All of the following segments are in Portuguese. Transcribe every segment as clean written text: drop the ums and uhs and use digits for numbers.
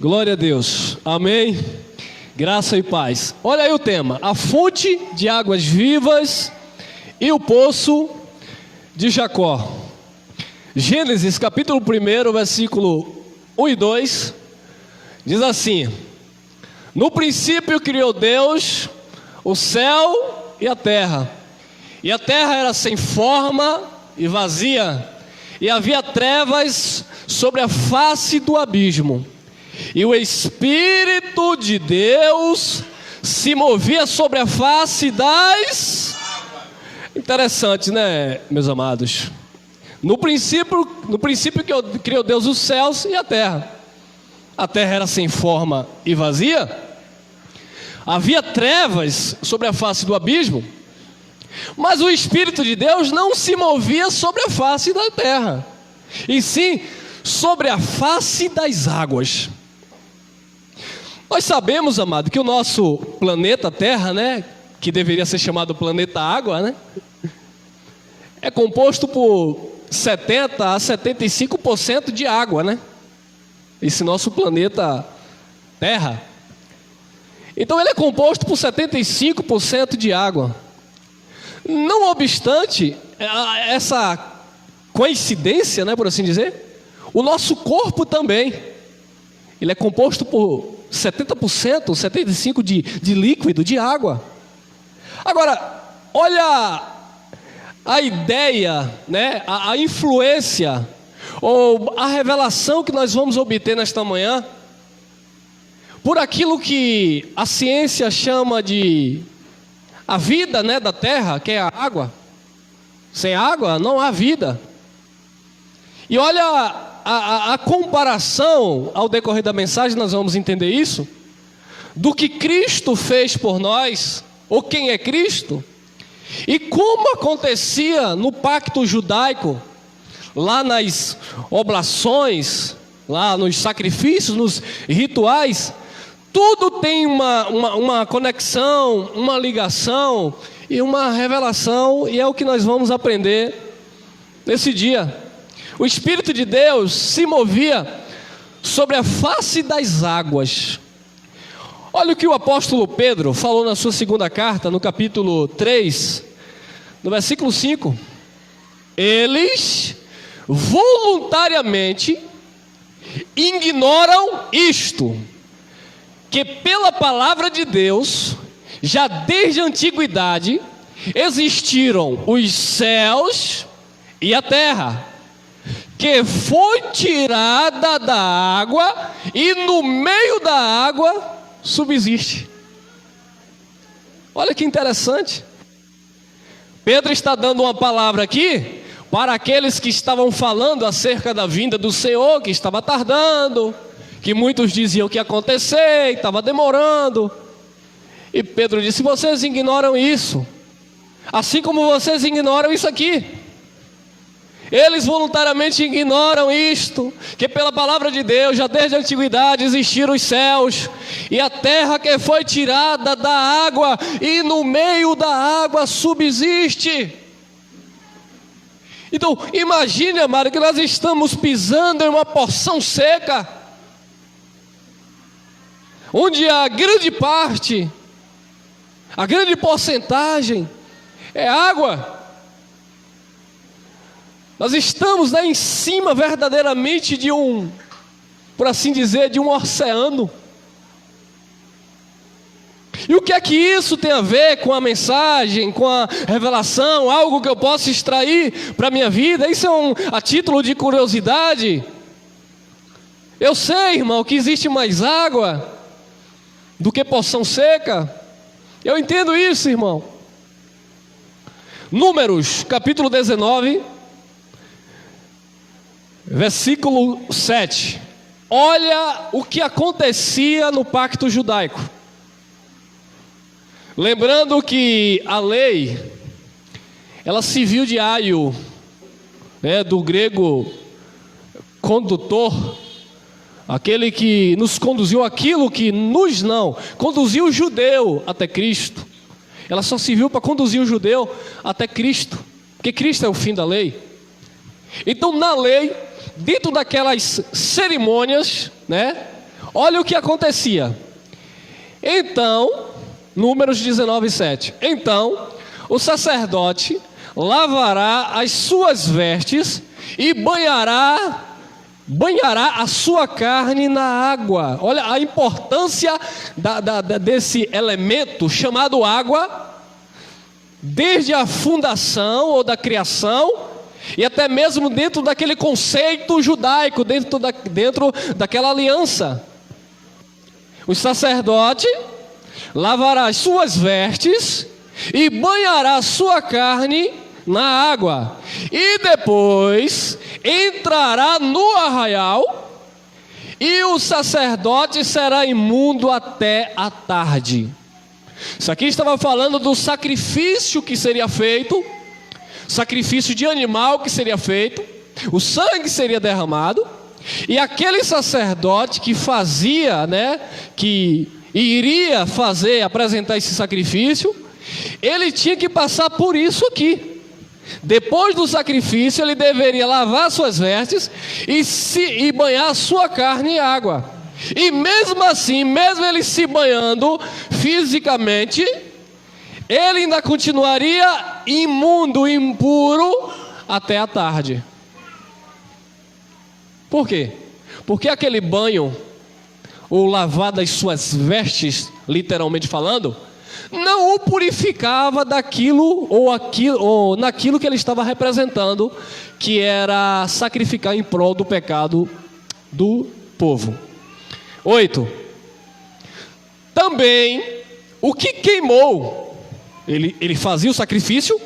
Glória a Deus, amém, graça e paz. Olha aí o tema: a fonte de águas vivas e o poço de Jacó. Gênesis capítulo 1, versículo 1 e 2, diz assim: no princípio criou Deus o céu e a terra era sem forma e vazia, e havia trevas sobre a face do abismo, e o Espírito de Deus se movia sobre a face das... Interessante, né, meus amados? No princípio que criou Deus os céus e a terra era sem forma e vazia, havia trevas sobre a face do abismo, mas o Espírito de Deus não se movia sobre a face da terra, e sim sobre a face das águas. Nós sabemos, amado, que o nosso planeta Terra, né, que deveria ser chamado planeta Água, né, é composto por 70 a 75% de água, né? Esse nosso planeta Terra. Então ele é composto por 75% de água. Não obstante essa coincidência, né, por assim dizer, o nosso corpo também, ele é composto por 70%, 75% de líquido, de água. Agora, olha a ideia, né, a influência, ou a revelação que nós vamos obter nesta manhã, por aquilo que a ciência chama de a vida, né, da terra, que é a água. Sem água não há vida. E olha a comparação, ao decorrer da mensagem nós vamos entender isso, do que Cristo fez por nós, ou quem é Cristo, e como acontecia no pacto judaico, lá nas oblações, lá nos sacrifícios, nos rituais. Tudo tem uma conexão, uma ligação e uma revelação, e é o que nós vamos aprender nesse dia. O Espírito de Deus se movia sobre a face das águas. Olha o que o apóstolo Pedro falou na sua segunda carta, no capítulo 3, no versículo 5. Eles voluntariamente ignoram isto, que pela palavra de Deus, já desde a antiguidade, existiram os céus e a terra, que foi tirada da água e no meio da água subsiste. Olha que interessante. Pedro está dando uma palavra aqui para aqueles que estavam falando acerca da vinda do Senhor, que estava tardando, que muitos diziam que ia acontecer, estava demorando. E Pedro disse: vocês ignoram isso, assim como vocês ignoram isso aqui. Eles voluntariamente ignoram isto, que pela palavra de Deus, já desde a antiguidade existiram os céus e a terra, que foi tirada da água e no meio da água subsiste. Então imagine, amado, que nós estamos pisando em uma porção seca, onde a grande parte, a grande porcentagem é água. Nós estamos lá em cima verdadeiramente de por assim dizer, de um oceano. E o que é que isso tem a ver com a mensagem, com a revelação, algo que eu posso extrair para a minha vida? Isso é a título de curiosidade. Eu sei, irmão, que existe mais água do que porção seca. Eu entendo isso, irmão. Números, capítulo 19, versículo 7. Olha o que acontecia no pacto judaico. Lembrando que a lei, ela serviu de aio, né, do grego condutor, aquele que nos conduziu, aquilo que nos não, conduziu o judeu até Cristo. Ela só serviu para conduzir o judeu até Cristo, porque Cristo é o fim da lei. Então na lei, dentro daquelas cerimônias, né, Olha o que acontecia. Então, Números 19:7. Então, o sacerdote lavará as suas vestes e banhará a sua carne na água. Olha a importância desse elemento chamado água, desde a fundação ou da criação, e até mesmo dentro daquele conceito judaico, dentro daquela aliança. O sacerdote lavará as suas vestes e banhará a sua carne na água, e depois entrará no arraial, e o sacerdote será imundo até a tarde. Isso aqui estava falando do sacrifício que seria feito, sacrifício de animal que seria feito, o sangue seria derramado, e aquele sacerdote que fazia, que iria apresentar esse sacrifício, ele tinha que passar por isso aqui. Depois do sacrifício, ele deveria lavar suas vestes e banhar a sua carne em água. E mesmo assim, mesmo ele se banhando fisicamente, ele ainda continuaria imundo, impuro, até a tarde. Por quê? Porque aquele banho, ou lavar das suas vestes, literalmente falando, não o purificava daquilo ou naquilo que ele estava representando, que era sacrificar em prol do pecado do povo. 8. Também o que queimou, ele fazia o sacrifício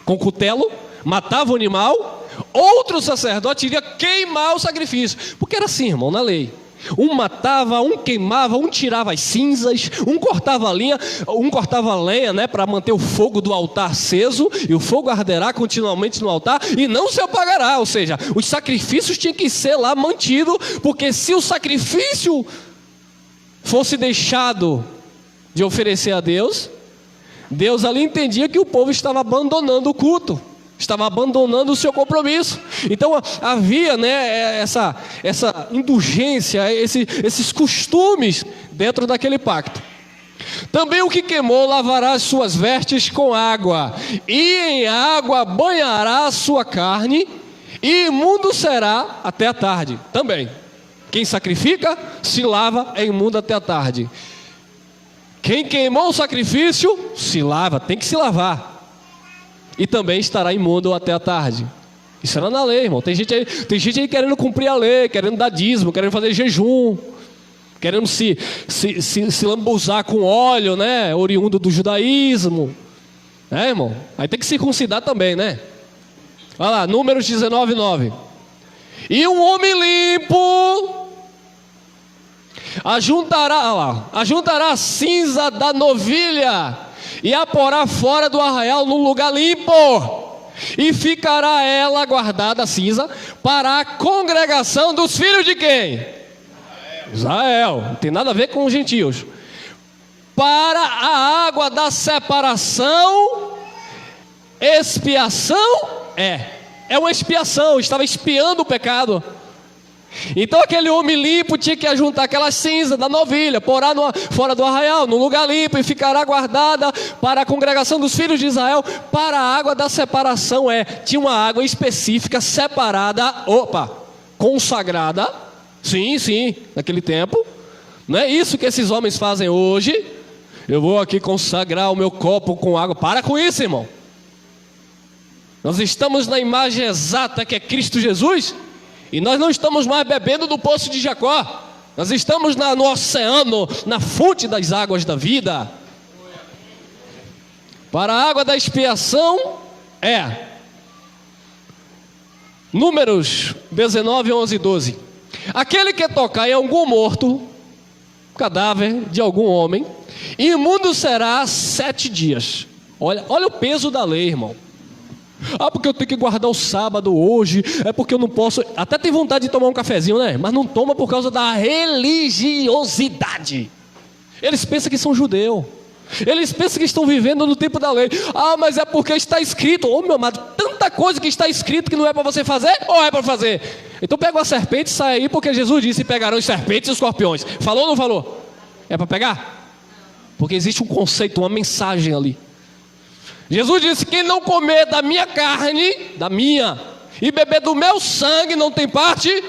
com cutelo, matava o animal, outro sacerdote iria queimar o sacrifício, porque era assim, irmão, na lei. Um matava, um queimava, um tirava as cinzas, um cortava a lenha, para manter o fogo do altar aceso, e o fogo arderá continuamente no altar e não se apagará. Ou seja, os sacrifícios tinham que ser lá mantidos, porque se o sacrifício fosse deixado de oferecer a Deus, Deus ali entendia que o povo estava abandonando o culto, estava abandonando o seu compromisso. Então havia essa indulgência, esses costumes dentro daquele pacto. Também o que queimou lavará as suas vestes com água, e em água banhará a sua carne, e imundo será até a tarde. Também, quem sacrifica, se lava, é imundo até a tarde. Quem queimou o sacrifício, se lava, tem que se lavar, e também estará imundo até a tarde. Isso era na lei, irmão. Tem gente aí querendo cumprir a lei, querendo dar dízimo, querendo fazer jejum, querendo se lambuzar com óleo, oriundo do judaísmo, irmão? Aí tem que circuncidar também, Olha lá, Números 19:9. E um homem limpo ajuntará a cinza da novilha e a porá fora do arraial num lugar limpo, e ficará ela guardada, a cinza, para a congregação dos filhos de quem? Israel. Não tem nada a ver com os gentios. Para a água da separação, expiação é uma expiação, estava expiando o pecado. Então aquele homem limpo tinha que ajuntar aquela cinza da novilha, porá fora do arraial, num lugar limpo, e ficará guardada para a congregação dos filhos de Israel, para a água da separação. Tinha uma água específica, separada, consagrada, sim, naquele tempo. Não é isso que esses homens fazem hoje. Eu vou aqui consagrar o meu copo com água. Para com isso, irmão. Nós estamos na imagem exata que é Cristo Jesus, e nós não estamos mais bebendo do poço de Jacó. Nós estamos no oceano, na fonte das águas da vida. Para a água da expiação Números 19, 11 e 12. Aquele que tocar em algum morto, cadáver de algum homem, imundo será 7 dias. Olha o peso da lei, irmão. Porque eu tenho que guardar o sábado hoje, porque eu não posso. Até tem vontade de tomar um cafezinho, mas não toma por causa da religiosidade. Eles pensam que são judeu. Eles pensam que estão vivendo no tempo da lei. Ah, mas é porque está escrito. Ô meu amado, tanta coisa que está escrito que não é para você fazer, ou é para fazer? Então pega uma serpente e sai aí, porque Jesus disse: pegarão os serpentes e os escorpiões. Falou ou não falou? É para pegar? Porque existe um conceito, uma mensagem ali. Jesus disse: quem não comer da minha carne, da minha, e beber do meu sangue, não tem parte.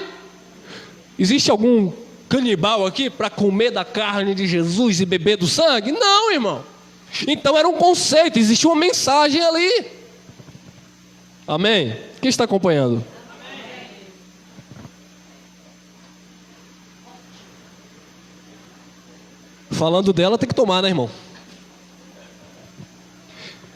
Existe algum canibal aqui para comer da carne de Jesus e beber do sangue? Não, irmão. Então era um conceito, existia uma mensagem ali. Amém? Quem está acompanhando? Amém. Falando dela, tem que tomar, né, irmão?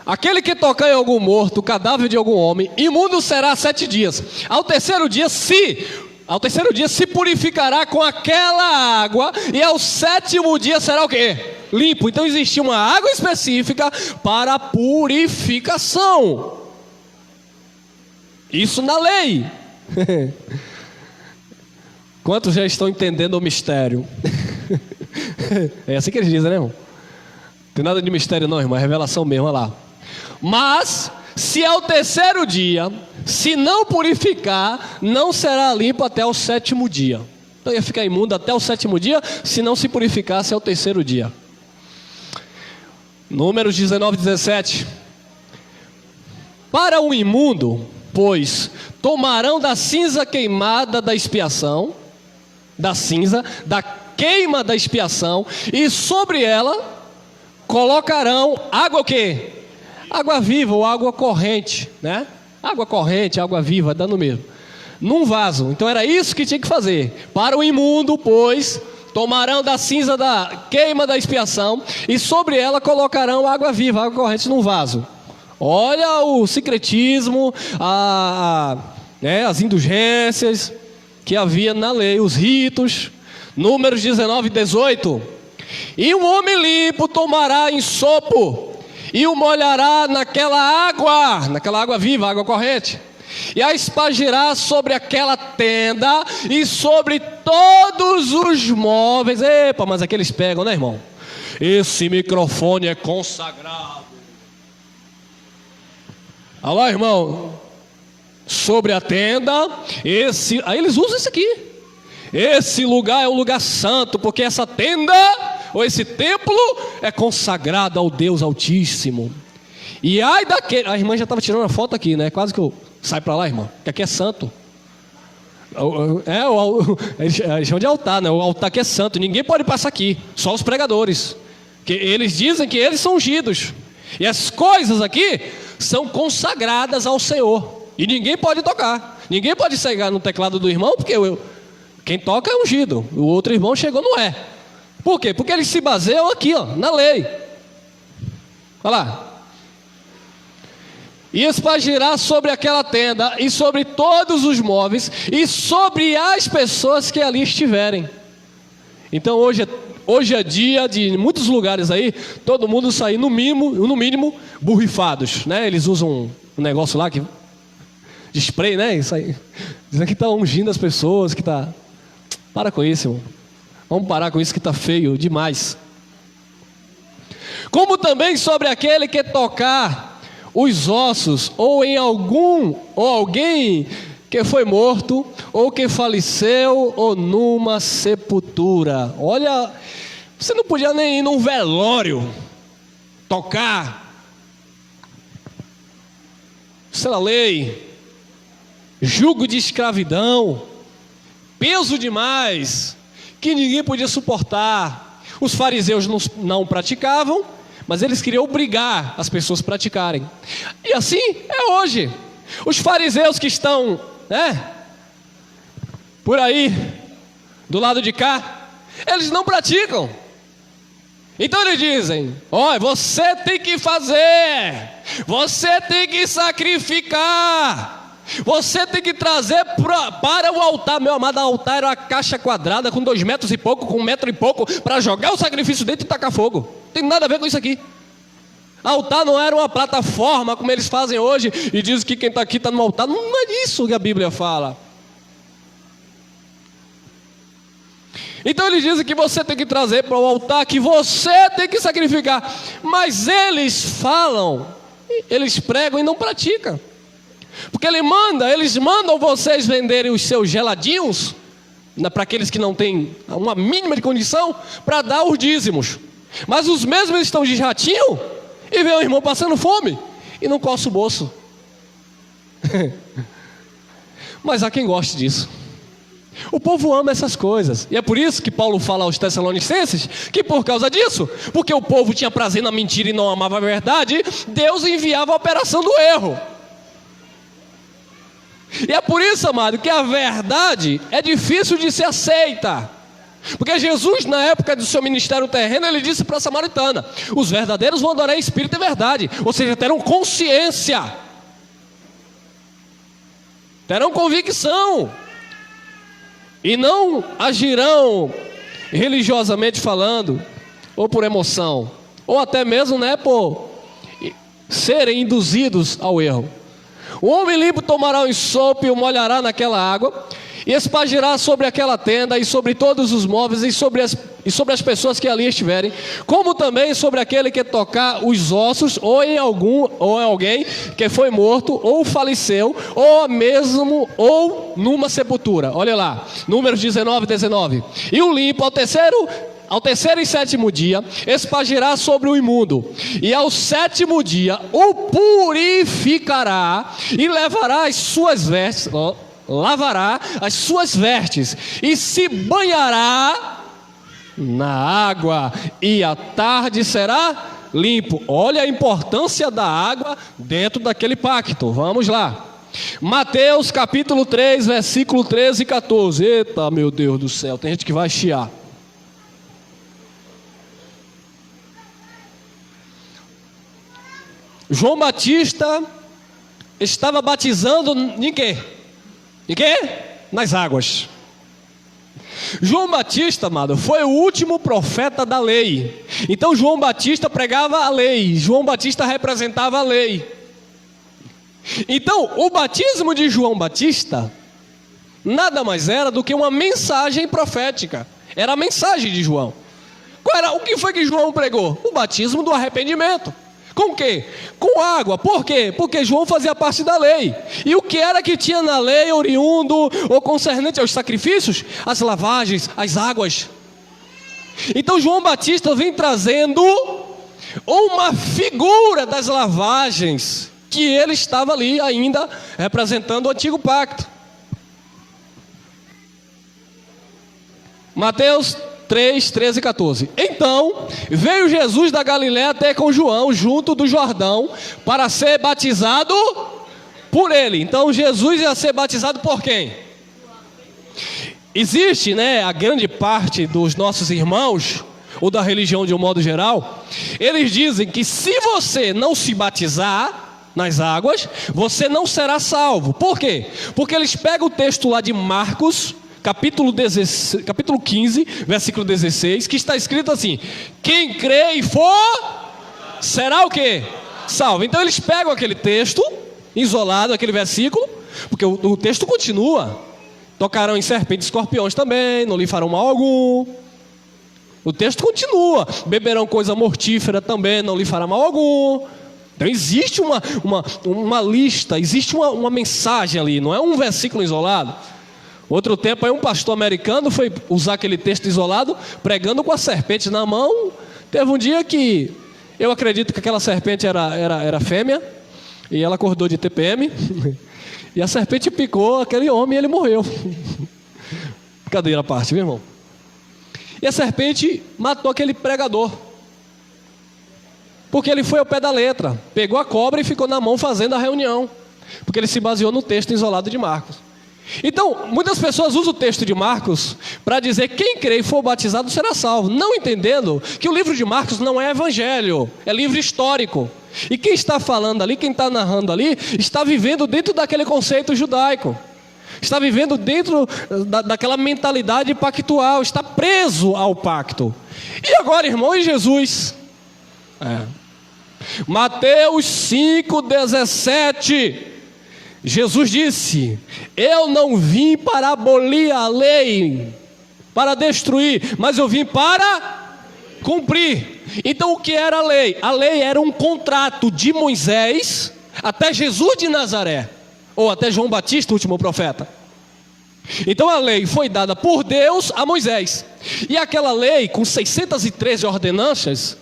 Aquele que tocar em algum morto, o cadáver de algum homem, imundo será 7 dias. Ao terceiro dia se purificará com aquela água, e ao 7º dia será o quê? Limpo. Então existia uma água específica para a purificação. Isso na lei. Quantos já estão entendendo o mistério? É assim que eles dizem, né, irmão? Não tem nada de mistério não, irmão, é revelação mesmo, olha lá. Mas se ao terceiro dia, se não purificar, não será limpo até o 7º dia. Então ia ficar imundo até o 7º dia, se não se purificasse ao terceiro dia. Números 19, 17. Para o imundo, pois, tomarão da cinza queimada da expiação, da cinza, da queima da expiação, e sobre ela colocarão água o quê? Água viva ou água corrente, né? Água corrente, água viva, dando mesmo. Num vaso. Então era isso que tinha que fazer. Para o imundo, pois, tomarão da cinza da queima da expiação, e sobre ela colocarão água viva, água corrente num vaso. Olha o secretismo, as indulgências que havia na lei, os ritos. Números 19, 18. E um homem limpo tomará ensopo e o molhará naquela água viva, água corrente, e a espargirá sobre aquela tenda e sobre todos os móveis. Epa, mas aqui eles pegam, né, irmão? Esse microfone é consagrado. Olha lá, irmão. Sobre a tenda, aí eles usam isso aqui. Esse lugar é um lugar santo, porque essa tenda, ou esse templo, é consagrado ao Deus Altíssimo. E ai daquele... A irmã já estava tirando a foto aqui, né? Quase que eu saio para lá, irmã, que aqui é santo. Eles chamam de altar, né? O altar aqui é santo, ninguém pode passar aqui, só os pregadores, que eles dizem que eles são ungidos. E as coisas aqui são consagradas ao Senhor, e ninguém pode tocar. Ninguém pode chegar no teclado do irmão, porque quem toca é ungido. O outro irmão chegou, não é. Por quê? Porque eles se baseiam aqui, ó, na lei. Olha lá. E espargirá sobre aquela tenda, e sobre todos os móveis, e sobre as pessoas que ali estiverem. Então hoje é dia de muitos lugares aí, todo mundo sair no mínimo borrifados, né? Eles usam um negócio lá de spray, né? Isso aí. Dizem que está ungindo as pessoas, que está... Para com isso, irmão. Vamos parar com isso que está feio demais. Como também sobre aquele que tocar os ossos, ou em alguém que foi morto, ou que faleceu, ou numa sepultura. Olha, você não podia nem ir num velório tocar. Isso era lei. Jugo de escravidão, peso demais, que ninguém podia suportar. Os fariseus não praticavam, mas eles queriam obrigar as pessoas a praticarem. E assim é hoje. Os fariseus que estão, por aí, do lado de cá, eles não praticam. Então eles dizem: olha, você tem que fazer, você tem que sacrificar, você tem que trazer para o altar. Meu amado, o altar era uma caixa quadrada com 2 metros e pouco, com 1 metro e pouco, para jogar o sacrifício dentro e tacar fogo. Não tem nada a ver com isso aqui. Altar não era uma plataforma como eles fazem hoje e dizem que quem está aqui está no altar. Não é isso que a Bíblia fala. Então eles dizem que você tem que trazer para o altar, que você tem que sacrificar. Mas eles falam, eles pregam e não praticam. Porque eles mandam vocês venderem os seus geladinhos, para aqueles que não têm uma mínima de condição, para dar os dízimos. Mas os mesmos estão de jatinho e vê o irmão passando fome e não coça o bolso. Mas há quem goste disso. O povo ama essas coisas. E é por isso que Paulo fala aos Tessalonicenses que por causa disso, porque o povo tinha prazer na mentira e não amava a verdade, Deus enviava a operação do erro. E é por isso, amado, que a verdade é difícil de ser aceita. Porque Jesus, na época do seu ministério terreno, ele disse para a samaritana: os verdadeiros vão adorar em espírito e verdade. Ou seja, terão consciência, terão convicção, e não agirão religiosamente falando, ou por emoção, ou até mesmo, por serem induzidos ao erro. O homem limpo tomará um ensopo e o molhará naquela água, e espargirá sobre aquela tenda, e sobre todos os móveis, e sobre as pessoas que ali estiverem, como também sobre aquele que tocar os ossos, ou em alguém que foi morto, ou faleceu, ou numa sepultura. Olha lá, Números 19. E o limpo ao terceiro e sétimo dia espargirá sobre o imundo, e ao sétimo dia o purificará, e lavará as suas vestes, e se banhará na água, e à tarde será limpo. Olha a importância da água dentro daquele pacto. Vamos lá, Mateus capítulo 3, versículo 13 e 14. Eita, meu Deus do céu, tem gente que vai chiar. João Batista estava batizando em quê? Em quê? Nas águas. João Batista, amado, foi o último profeta da lei. Então João Batista pregava a lei, João Batista representava a lei. Então o batismo de João Batista nada mais era do que uma mensagem profética. Era a mensagem de João. O que foi que João pregou? O batismo do arrependimento. Com o quê? Com água. Por quê? Porque João fazia parte da lei. E o que era que tinha na lei, oriundo ou concernente aos sacrifícios? As lavagens, as águas. Então João Batista vem trazendo uma figura das lavagens, que ele estava ali ainda representando o antigo pacto. Mateus 3, 13 e 14. Então veio Jesus da Galiléia até com João, junto do Jordão, para ser batizado por ele. Então Jesus ia ser batizado por quem? Existe, a grande parte dos nossos irmãos, ou da religião de um modo geral, eles dizem que se você não se batizar nas águas, você não será salvo. Por quê? Porque eles pegam o texto lá de Marcos, capítulo 15, versículo 16, que está escrito assim: quem crê e for, será o quê? Salvo. Então eles pegam aquele texto isolado, aquele versículo, porque o texto continua: tocarão em serpentes e escorpiões também, não lhe farão mal algum. O texto continua: beberão coisa mortífera também, não lhe fará mal algum. Então existe uma lista, existe uma mensagem ali, não é um versículo isolado. Outro tempo aí um pastor americano foi usar aquele texto isolado, pregando com a serpente na mão. Teve um dia que eu acredito que aquela serpente era fêmea, e ela acordou de TPM, e a serpente picou aquele homem e ele morreu. Brincadeira à parte, meu irmão. E a serpente matou aquele pregador, porque ele foi ao pé da letra, pegou a cobra e ficou na mão fazendo a reunião, porque ele se baseou no texto isolado de Marcos. Então, muitas pessoas usam o texto de Marcos para dizer: quem crê e for batizado será salvo, não entendendo que o livro de Marcos não é evangelho, é livro histórico. E quem está falando ali, quem está narrando ali, está vivendo dentro daquele conceito judaico, está vivendo dentro daquela mentalidade pactual, está preso ao pacto. E agora, irmão, Jesus, Mateus 5,17, Jesus disse: eu não vim para abolir a lei. para destruir, mas eu vim para cumprir. Então o que era a lei? A lei era um contrato de Moisés até Jesus de Nazaré, ou até João Batista, o último profeta. Então a lei foi dada por Deus a Moisés, e aquela lei com 613 ordenanças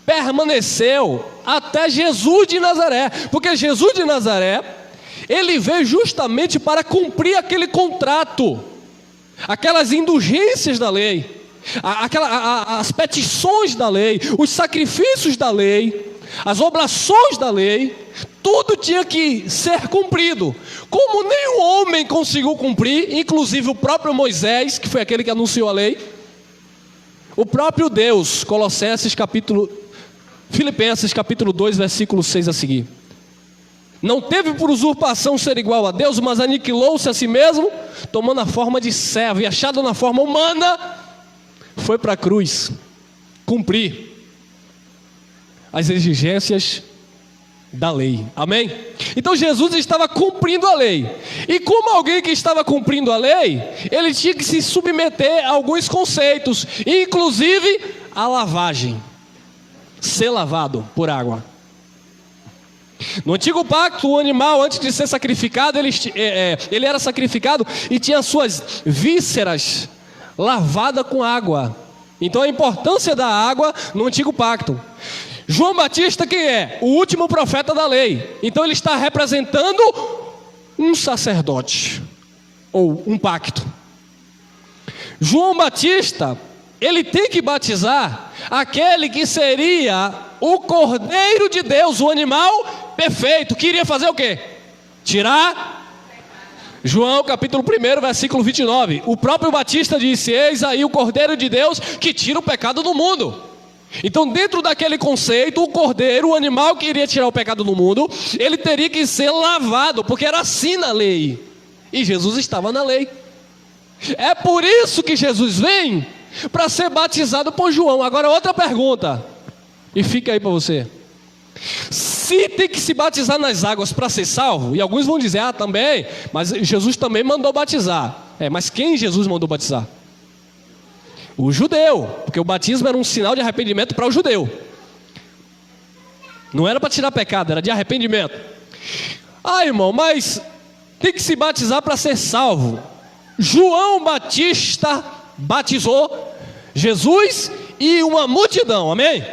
permaneceu até Jesus de Nazaré, porque Jesus de Nazaré, ele veio justamente para cumprir aquele contrato, aquelas indulgências da lei, as petições da lei, os sacrifícios da lei, as oblações da lei, tudo tinha que ser cumprido. Como nenhum homem conseguiu cumprir, inclusive o próprio Moisés, que foi aquele que anunciou a lei, o próprio Deus, Filipenses capítulo 2, versículo 6 a seguir. Não teve por usurpação ser igual a Deus, mas aniquilou-se a si mesmo, tomando a forma de servo, e achado na forma humana, foi para a cruz cumprir as exigências da lei. Amém? Então Jesus estava cumprindo a lei, e como alguém que estava cumprindo a lei, ele tinha que se submeter a alguns conceitos, inclusive a lavagem, ser lavado por água. No antigo pacto, o animal, antes de ser sacrificado, ele era sacrificado e tinha suas vísceras lavadas com água. Então a importância da água no antigo pacto. João Batista quem é? O último profeta da lei. Então ele está representando um sacerdote, ou um pacto. João Batista, ele tem que batizar aquele que seria o Cordeiro de Deus, o animal perfeito, que iria fazer o quê? Tirar. João capítulo 1, versículo 29. O próprio Batista disse: eis aí o Cordeiro de Deus que tira o pecado do mundo. Então, dentro daquele conceito, o cordeiro, o animal que iria tirar o pecado do mundo, ele teria que ser lavado, porque era assim na lei, e Jesus estava na lei. É por isso que Jesus vem para ser batizado por João. Agora outra pergunta, e fica aí para você: se tem que se batizar nas águas para ser salvo, e alguns vão dizer, também, mas Jesus também mandou batizar. Mas quem Jesus mandou batizar? O judeu, porque o batismo era um sinal de arrependimento para o judeu. Não era para tirar pecado, era de arrependimento. Irmão, mas tem que se batizar para ser salvo. João Batista batizou Jesus e uma multidão, amém?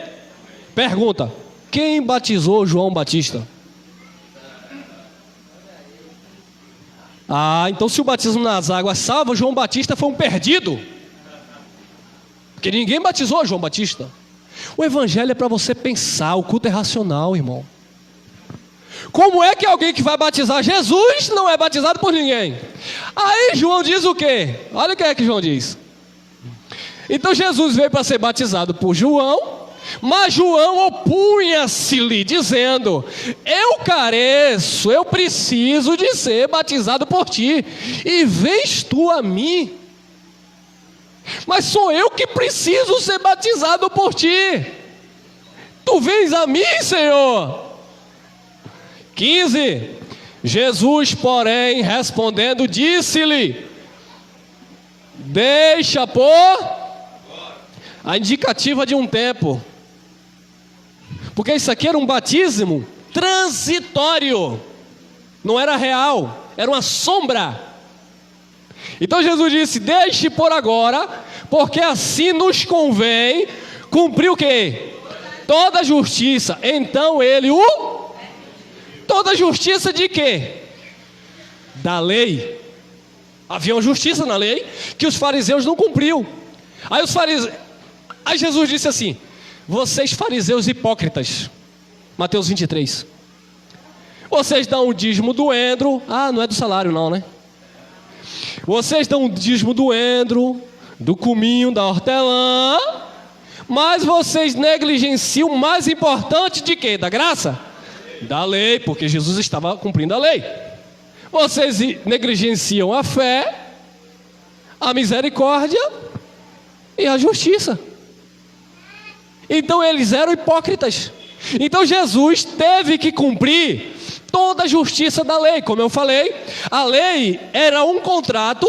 Pergunta: quem batizou João Batista? Então se o batismo nas águas salva, João Batista foi um perdido, porque ninguém batizou João Batista. O evangelho é para você pensar, o culto é racional, irmão. Como é que alguém que vai batizar Jesus não é batizado por ninguém? Aí João diz o quê? Olha o que é que João diz. Então Jesus veio para ser batizado por João, mas João opunha-se-lhe, dizendo: eu careço, eu preciso de ser batizado por ti, e vens tu a mim? Mas sou eu que preciso ser batizado por ti. Tu vens a mim, Senhor? 15. Jesus, porém, respondendo, disse-lhe: deixa por a indicativa de um tempo, porque isso aqui era um batismo transitório, não era real, era uma sombra. Então Jesus disse: deixe por agora, porque assim nos convém cumprir o quê? Toda a justiça. Então ele toda a justiça de quê? Da lei. Havia uma justiça na lei que os fariseus não cumpriam. Aí Jesus disse assim: vocês fariseus hipócritas, Mateus 23, vocês dão o dízimo do endro. Não é do salário não, né? Vocês dão o dízimo do endro, do cominho, da hortelã, mas vocês negligenciam o mais importante de quê? Da graça? Da lei, porque Jesus estava cumprindo a lei. Vocês negligenciam a fé, a misericórdia e a justiça. Então eles eram hipócritas. Então Jesus teve que cumprir toda a justiça da lei. Como eu falei, a lei era um contrato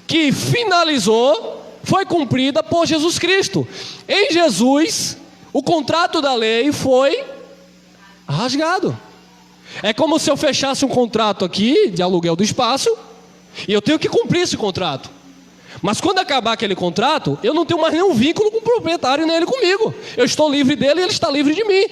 que finalizou, foi cumprida por Jesus Cristo. Em Jesus, o contrato da lei foi rasgado. É como se eu fechasse um contrato aqui de aluguel do espaço e eu tenho que cumprir esse contrato. Mas quando acabar aquele contrato, eu não tenho mais nenhum vínculo com o proprietário nem ele comigo. Eu estou livre dele e ele está livre de mim.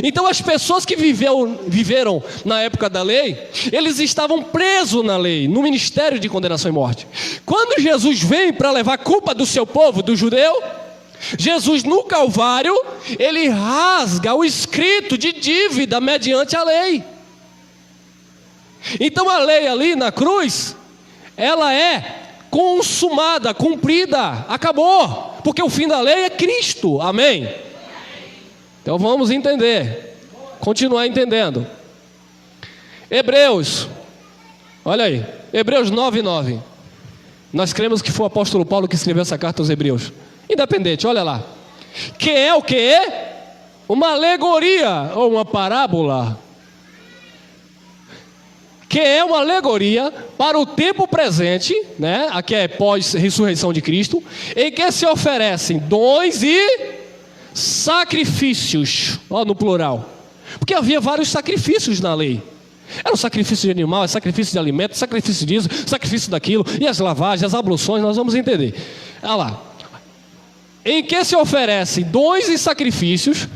Então as pessoas que viveram na época da lei, eles estavam presos na lei, no ministério de condenação e morte. Quando Jesus vem para levar a culpa do seu povo, do judeu, Jesus no Calvário, ele rasga o escrito de dívida mediante a lei. Então a lei ali na cruz, ela é consumada, cumprida, acabou, porque o fim da lei é Cristo, amém? Então vamos entender, continuar entendendo. Hebreus, olha aí, Hebreus 9:9. Nós cremos que foi o apóstolo Paulo que escreveu essa carta aos Hebreus. Independente, olha lá. Que é o que? Uma alegoria ou uma parábola. Que é uma alegoria para o tempo presente, né? Aqui é pós-ressurreição de Cristo, em que se oferecem dons e sacrifícios, ó, no plural, porque havia vários sacrifícios na lei. Era o sacrifício de animal, sacrifício de alimento, sacrifício disso, sacrifício daquilo, e as lavagens, as abluções, nós vamos entender. Olha lá. Em que se oferecem dons e sacrifícios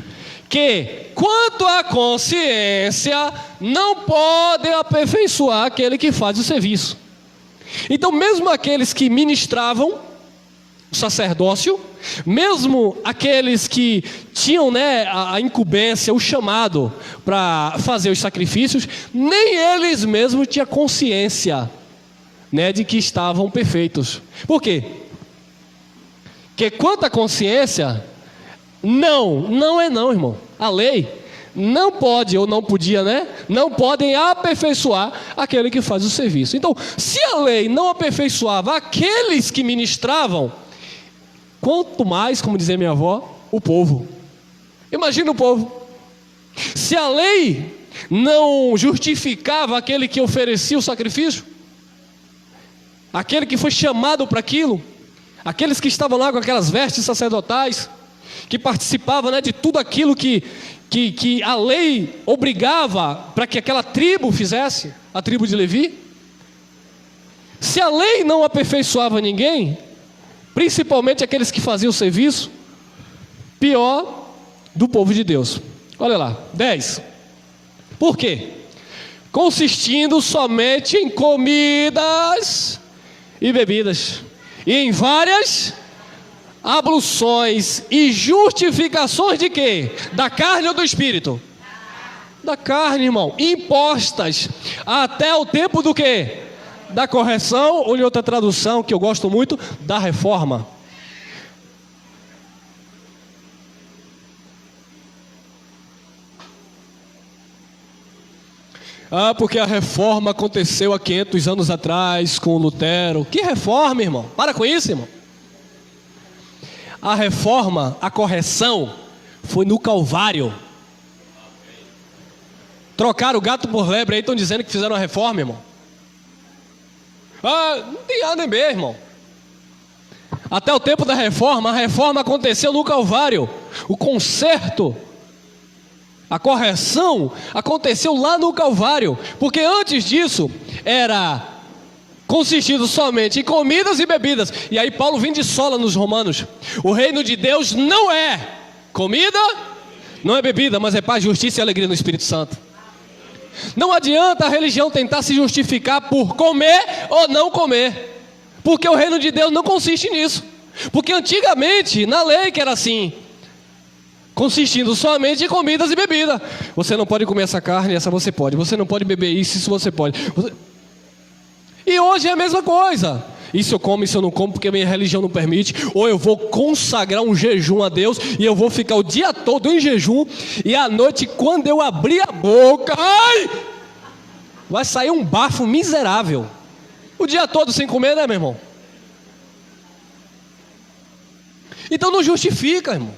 que, quanto à consciência, não podem aperfeiçoar aquele que faz o serviço. Então, mesmo aqueles que ministravam o sacerdócio, mesmo aqueles que tinham, né, a incumbência, o chamado para fazer os sacrifícios, nem eles mesmos tinham consciência, né, de que estavam perfeitos. Por quê? Porque quanto à consciência, não é não, irmão. A lei não pode ou não podia, né? Não podem aperfeiçoar aquele que faz o serviço. Então, se a lei não aperfeiçoava aqueles que ministravam, quanto mais, como dizia minha avó, o povo. Imagina o povo. Se a lei não justificava aquele que oferecia o sacrifício, aquele que foi chamado para aquilo, aqueles que estavam lá com aquelas vestes sacerdotais, que participavam, né, de tudo aquilo que a lei obrigava para que aquela tribo fizesse, a tribo de Levi. Se a lei não aperfeiçoava ninguém, principalmente aqueles que faziam o serviço, pior do povo de Deus. Olha lá, 10. Por quê? Consistindo somente em comidas e bebidas, e em várias abluções e justificações de quê? Da carne ou do espírito? Da carne, irmão. Impostas até o tempo do quê? Da correção, ou em outra tradução que eu gosto muito, da reforma. Ah, porque a reforma aconteceu há 500 anos atrás com Lutero. Que reforma, irmão? Para com isso, irmão. A reforma, a correção, foi no Calvário. Trocaram o gato por lebre, aí estão dizendo que fizeram a reforma, irmão. Ah, não tem A nem B, irmão. Até o tempo da reforma, a reforma aconteceu no Calvário. O conserto, a correção aconteceu lá no Calvário. Porque antes disso, era consistido somente em comidas e bebidas. E aí Paulo vem de sola nos Romanos. O reino de Deus não é comida, não é bebida, mas é paz, justiça e alegria no Espírito Santo. Não adianta a religião tentar se justificar por comer ou não comer, porque o reino de Deus não consiste nisso. Porque antigamente, na lei que era assim, consistindo somente em comidas e bebidas. Você não pode comer essa carne, essa você pode. Você não pode beber isso você pode. E hoje é a mesma coisa. Isso eu como, isso eu não como porque a minha religião não permite. Ou eu vou consagrar um jejum a Deus e eu vou ficar o dia todo em jejum, e à noite, quando eu abrir a boca, ai, vai sair um bafo miserável. O dia todo sem comer, né, meu irmão? Então não justifica, irmão.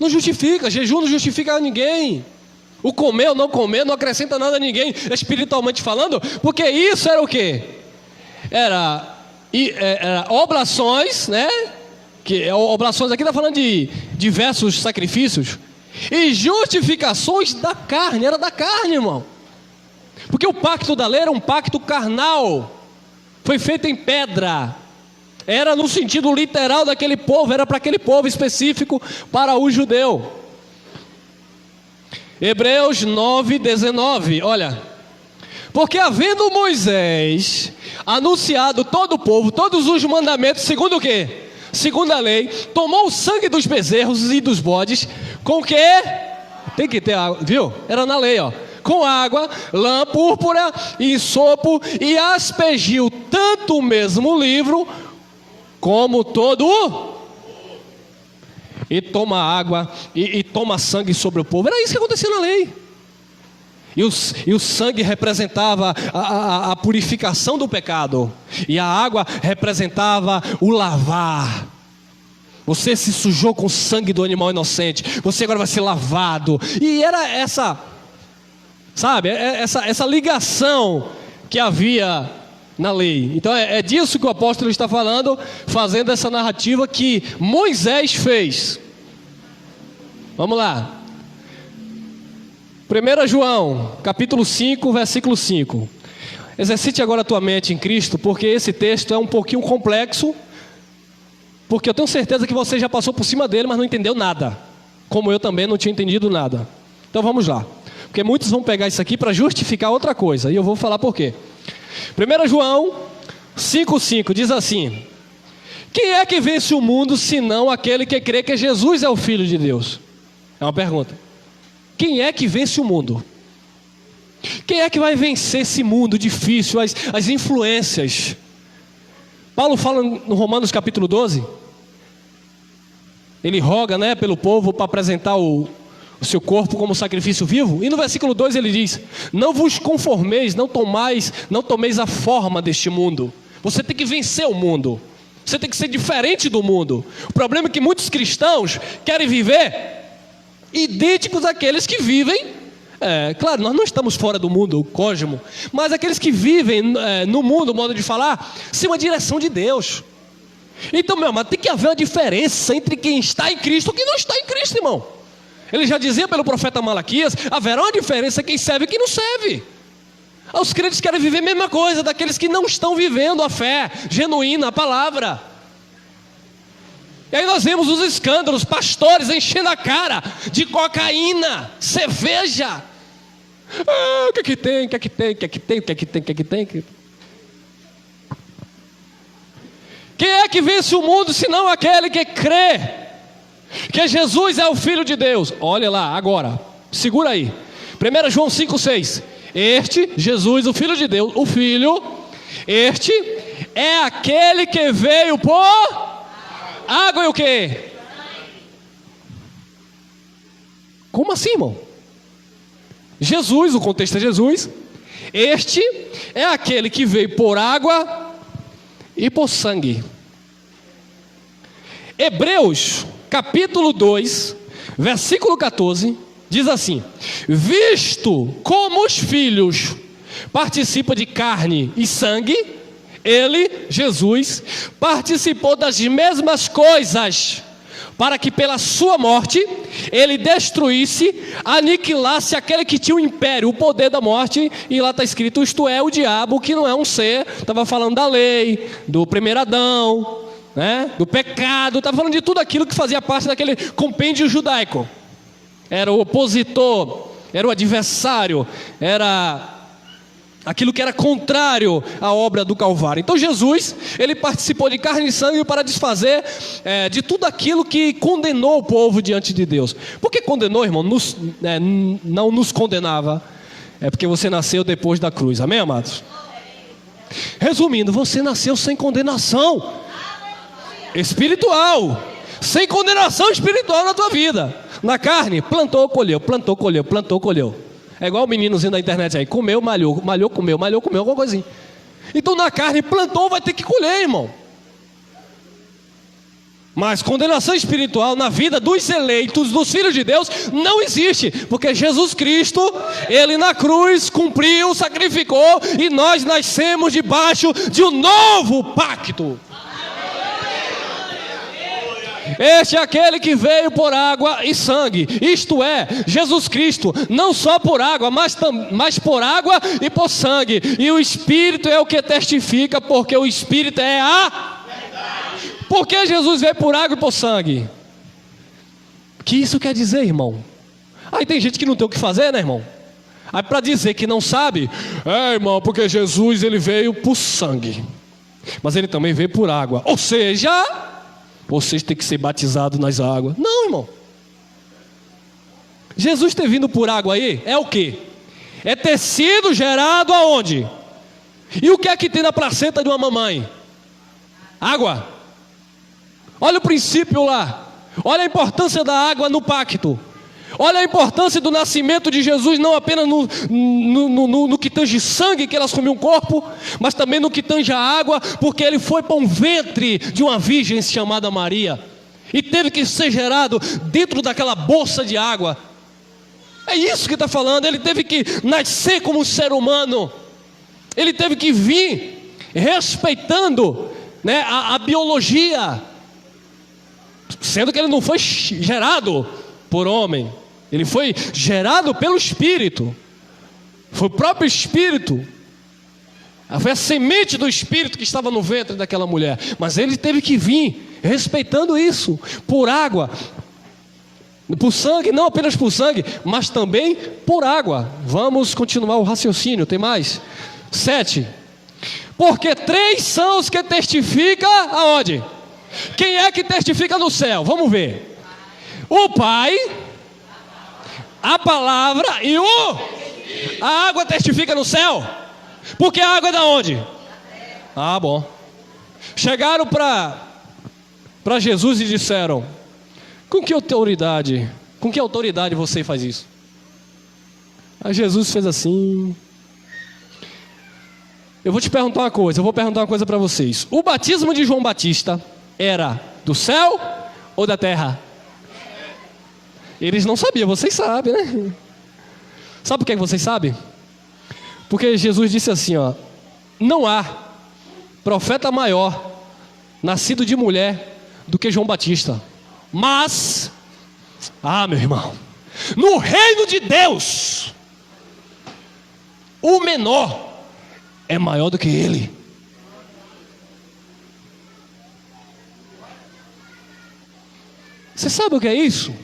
Não justifica, jejum não justifica a ninguém. O comer ou não comer não acrescenta nada a ninguém, espiritualmente falando, porque isso era o quê? era oblações, né? Que oblações aqui está falando de diversos sacrifícios. E justificações da carne, era da carne, irmão. Porque o pacto da lei era um pacto carnal. Foi feito em pedra. Era no sentido literal daquele povo, era para aquele povo específico, para o judeu. Hebreus 9:19, olha. Porque havendo Moisés anunciado todo o povo, todos os mandamentos, segundo o quê? Segundo a lei, tomou o sangue dos bezerros e dos bodes, com que? Tem que ter água, viu? Era na lei, ó. Com água, lã púrpura e sopo, e aspergiu tanto o mesmo livro, como todo e toma água e toma sangue sobre o povo. Era isso que acontecia na lei. E o sangue representava a purificação do pecado, e a água representava o lavar. Você se sujou com o sangue do animal inocente, você agora vai ser lavado. E era essa, sabe, essa ligação que havia na lei. Então é disso que o apóstolo está falando, fazendo essa narrativa que Moisés fez. Vamos lá. 1 João, capítulo 5, versículo 5. Exercite agora a tua mente em Cristo, porque esse texto é um pouquinho complexo, porque eu tenho certeza que você já passou por cima dele, mas não entendeu nada, como eu também não tinha entendido nada. Então vamos lá, porque muitos vão pegar isso aqui para justificar outra coisa, e eu vou falar por quê. 1 João 5,5 diz assim: quem é que vence o mundo, senão aquele que crê que Jesus é o Filho de Deus? É uma pergunta. Quem é que vence o mundo? Quem é que vai vencer esse mundo difícil, as influências? Paulo fala no Romanos capítulo 12, ele roga, né, pelo povo para apresentar o seu corpo como sacrifício vivo, e no versículo 2 ele diz: não vos conformeis, não tomeis a forma deste mundo. Você tem que vencer o mundo, você tem que ser diferente do mundo. O problema é que muitos cristãos querem viver idênticos àqueles que vivem, claro, nós não estamos fora do mundo, o cosmo, mas aqueles que vivem no mundo, modo de falar, sem uma direção de Deus. Então, meu amado, tem que haver uma diferença entre quem está em Cristo e quem não está em Cristo, irmão. Ele já dizia pelo profeta Malaquias: haverá uma diferença quem serve e quem não serve. Os crentes querem viver a mesma coisa daqueles que não estão vivendo a fé genuína, a palavra. E aí nós vemos os escândalos, pastores enchendo a cara de cocaína, cerveja. O que é que tem, o que é que tem, o que é que tem, o que é que tem, o que é que tem? Quem é que vence o mundo, senão aquele que crê que Jesus é o Filho de Deus? Olha lá, agora, segura aí. 1 João 5,6. Este, Jesus, o Filho de Deus, o Filho, este é aquele que veio por água e o quê? Como assim, irmão? Jesus, o contexto é Jesus. Este é aquele que veio por água e por sangue. Hebreus, capítulo 2, versículo 14, diz assim: visto como os filhos participam de carne e sangue, ele, Jesus, participou das mesmas coisas, para que pela sua morte ele destruísse, aniquilasse aquele que tinha o império, o poder da morte. E lá está escrito: isto é, o diabo, que não é um ser. Estava falando da lei, do primeiro Adão, né, do pecado. Estava falando de tudo aquilo que fazia parte daquele compêndio judaico. Era o opositor, era o adversário, era aquilo que era contrário à obra do Calvário. Então Jesus, ele participou de carne e sangue para desfazer de tudo aquilo que condenou o povo diante de Deus. Por que condenou, irmão? Não nos condenava. É porque você nasceu depois da cruz. Amém, amados? Resumindo, você nasceu sem condenação espiritual, sem condenação espiritual na tua vida. Na carne, plantou, colheu, plantou, colheu, plantou, colheu. É igual o meninozinho da internet aí: comeu, malhou, malhou, comeu, alguma coisinha. Então na carne, plantou, vai ter que colher, irmão. Mas condenação espiritual na vida dos eleitos, dos filhos de Deus, não existe. Porque Jesus Cristo, Ele na cruz cumpriu, sacrificou, e nós nascemos debaixo de um novo pacto. Este é aquele que veio por água e sangue, isto é, Jesus Cristo, não só por água, mas por água e por sangue. E o Espírito é o que testifica, porque o Espírito é a verdade. Por que Jesus veio por água e por sangue? O que isso quer dizer, irmão? Aí tem gente que não tem o que fazer, né, irmão? Aí para dizer que não sabe, irmão, porque Jesus ele veio por sangue, mas ele também veio por água, ou seja, vocês têm que ser batizados nas águas. Não, irmão. Jesus ter vindo por água aí é o quê? É ter sido gerado aonde? E o que é que tem na placenta de uma mamãe? Água. Olha o princípio lá. Olha a importância da água no pacto. Olha a importância do nascimento de Jesus, não apenas no que tange sangue, que elas comiam o corpo, mas também no que tange a água, porque ele foi para um ventre de uma virgem chamada Maria, e teve que ser gerado dentro daquela bolsa de água. É isso que está falando. Ele teve que nascer como um ser humano, ele teve que vir respeitando, né, a biologia, sendo que ele não foi gerado por homem, ele foi gerado pelo Espírito. Foi o próprio Espírito, foi a semente do Espírito que estava no ventre daquela mulher. Mas ele teve que vir respeitando isso, por água, por sangue, não apenas por sangue, mas também por água. Vamos continuar o raciocínio, tem mais? 7. Porque 3 são os que testificam aonde? Quem é que testifica no céu? Vamos ver. O Pai, a palavra e a água testifica no céu. Porque a água é da onde? Ah, bom. Chegaram para Jesus e disseram: com que autoridade você faz isso? Aí Jesus fez assim: eu vou te perguntar uma coisa, eu vou perguntar uma coisa para vocês. O batismo de João Batista era do céu ou da terra? Eles não sabiam, vocês sabem, né? Sabe por que vocês sabem? Porque Jesus disse assim, ó: não há profeta maior nascido de mulher do que João Batista. Mas, meu irmão, no reino de Deus, o menor é maior do que ele. Você sabe o que é isso?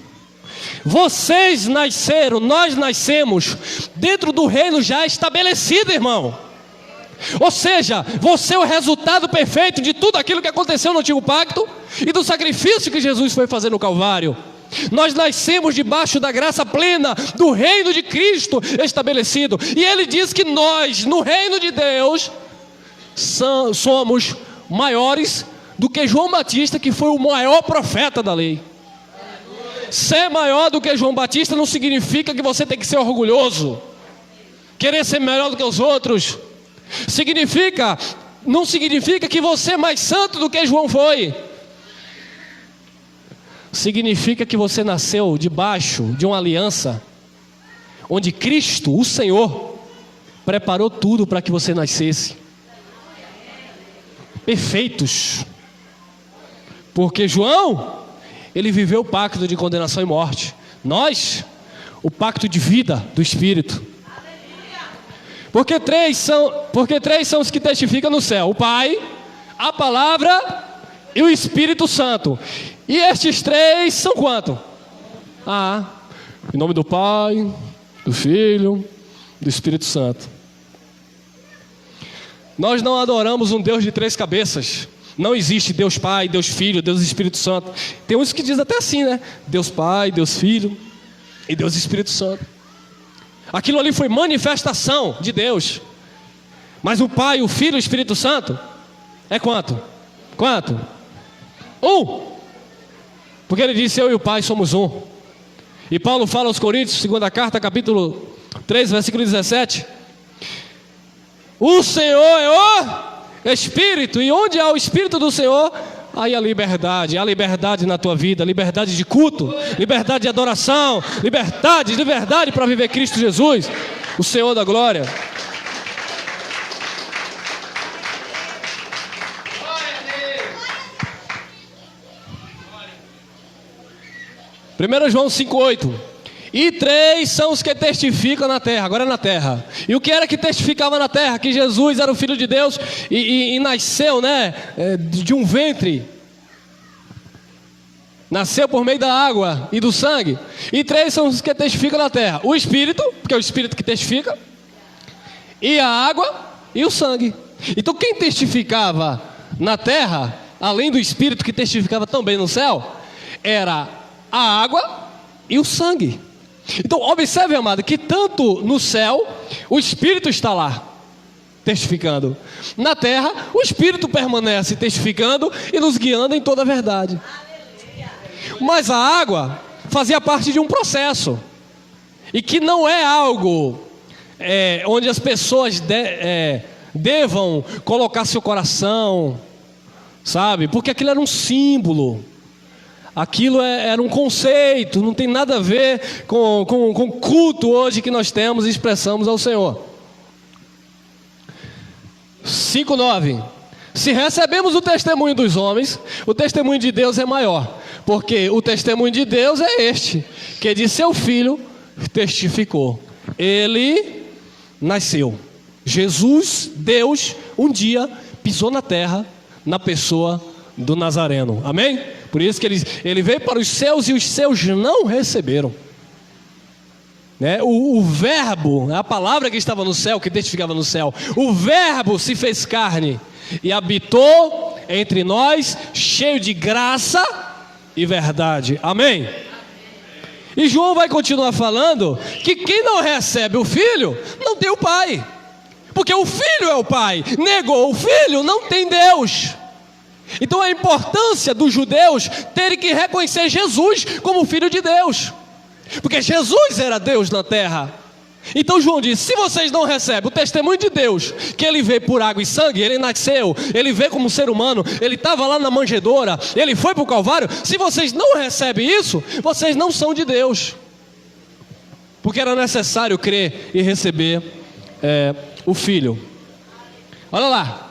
Vocês nasceram, nós nascemos dentro do reino já estabelecido, irmão. Ou seja, você é o resultado perfeito de tudo aquilo que aconteceu no antigo pacto e do sacrifício que Jesus foi fazer no Calvário. Nós nascemos debaixo da graça plena do reino de Cristo estabelecido. E ele diz que nós, no reino de Deus, somos maiores do que João Batista, que foi o maior profeta da lei. Ser maior do que João Batista não significa que você tem que ser orgulhoso, querer ser melhor do que os outros. Não significa que você é mais santo do que João foi. Significa que você nasceu debaixo de uma aliança onde Cristo, o Senhor, preparou tudo para que você nascesse perfeitos. Porque João, ele viveu o pacto de condenação e morte. Nós, o pacto de vida do Espírito. Porque três são os que testificam no céu: o Pai, a palavra e o Espírito Santo. E estes 3 são quanto? Em nome do Pai, do Filho, do Espírito Santo. Nós não adoramos um Deus de 3 cabeças. Não existe Deus Pai, Deus Filho, Deus Espírito Santo. Tem uns que dizem até assim, né? Deus Pai, Deus Filho e Deus Espírito Santo. Aquilo ali foi manifestação de Deus. Mas o Pai, o Filho e o Espírito Santo é quanto? Quanto? 1. Porque ele disse: eu e o Pai somos um. E Paulo fala aos Coríntios, segunda carta, capítulo 3, versículo 17: o Senhor é o Espírito, e onde há o Espírito do Senhor, Aí a liberdade na tua vida, liberdade de culto, liberdade de adoração, liberdade para viver Cristo Jesus, o Senhor da glória. Primeiro João 5,8. E 3 são os que testificam na terra, agora é na terra. E o que era que testificava na terra? Que Jesus era o Filho de Deus e nasceu, né, de um ventre. Nasceu por meio da água e do sangue. E 3 são os que testificam na terra: o Espírito, porque é o Espírito que testifica, e a água e o sangue. Então quem testificava na terra, além do Espírito que testificava também no céu, era a água e o sangue. Então observe, amado, que tanto no céu o Espírito está lá testificando, na terra o Espírito permanece testificando e nos guiando em toda a verdade. Mas a água fazia parte de um processo, e que não é algo onde as pessoas devam colocar seu coração, sabe? Porque aquilo era um símbolo. Aquilo era um conceito, não tem nada a ver com o culto hoje que nós temos e expressamos ao Senhor. 5,9. Se recebemos o testemunho dos homens, o testemunho de Deus é maior, porque o testemunho de Deus é este, que de seu Filho testificou. Ele nasceu. Jesus, Deus, um dia pisou na terra, na pessoa do Nazareno. Amém? Por isso que ele veio para os seus e os seus não receberam, né? O verbo, a palavra que estava no céu, que testificava no céu, o verbo se fez carne e habitou entre nós, cheio de graça e verdade. Amém? E João vai continuar falando que quem não recebe o Filho não tem o Pai, porque o Filho é o Pai. Negou o Filho, não tem Deus. Então a importância dos judeus terem que reconhecer Jesus como Filho de Deus, porque Jesus era Deus na terra. Então João diz: se vocês não recebem o testemunho de Deus, que ele veio por água e sangue, ele nasceu, ele veio como ser humano, ele estava lá na manjedoura, ele foi para o Calvário, se vocês não recebem isso, vocês não são de Deus, porque era necessário crer e receber o Filho. Olha lá,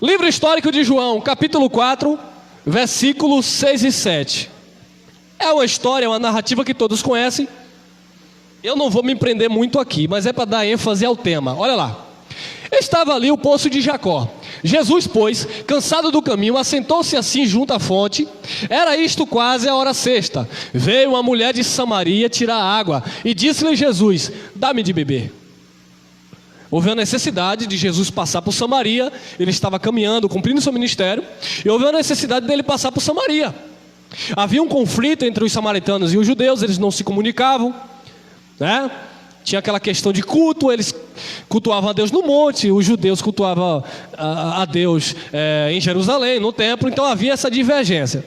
livro histórico de João, capítulo 4, versículos 6 e 7. É uma história, uma narrativa que todos conhecem. Eu não vou me prender muito aqui, mas é para dar ênfase ao tema. Olha lá. Estava ali o poço de Jacó. Jesus, pois, cansado do caminho, assentou-se assim junto à fonte. Era isto quase a hora sexta. Veio uma mulher de Samaria tirar água, e disse-lhe Jesus: dá-me de beber. Houve a necessidade de Jesus passar por Samaria. Ele estava caminhando, cumprindo seu ministério, e houve a necessidade dele passar por Samaria. Havia um conflito entre os samaritanos e os judeus, eles não se comunicavam, né? Tinha aquela questão de culto, eles cultuavam a Deus no monte, os judeus cultuavam a Deus em Jerusalém, no templo. Então havia essa divergência.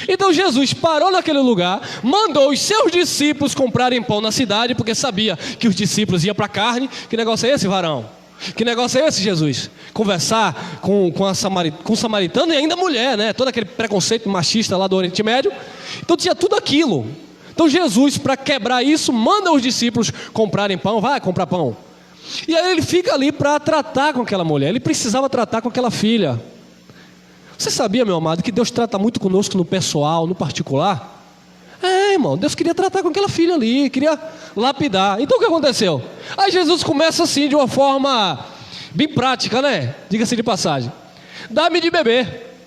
Então Jesus parou naquele lugar, mandou os seus discípulos comprarem pão na cidade, porque sabia que os discípulos iam para a carne. Que negócio é esse, varão? Que negócio é esse, Jesus? Conversar com o samaritano e ainda mulher, né? Todo aquele preconceito machista lá do Oriente Médio. Então tinha tudo aquilo. Então Jesus, para quebrar isso, manda os discípulos comprarem pão. Vai comprar pão. E aí ele fica ali para tratar com aquela mulher. Ele precisava tratar com aquela filha. Você sabia, meu amado, que Deus trata muito conosco no pessoal, no particular? Irmão, Deus queria tratar com aquela filha ali, queria lapidar. Então o que aconteceu? Aí Jesus começa assim, de uma forma bem prática, né? Diga-se de passagem: dá-me de beber.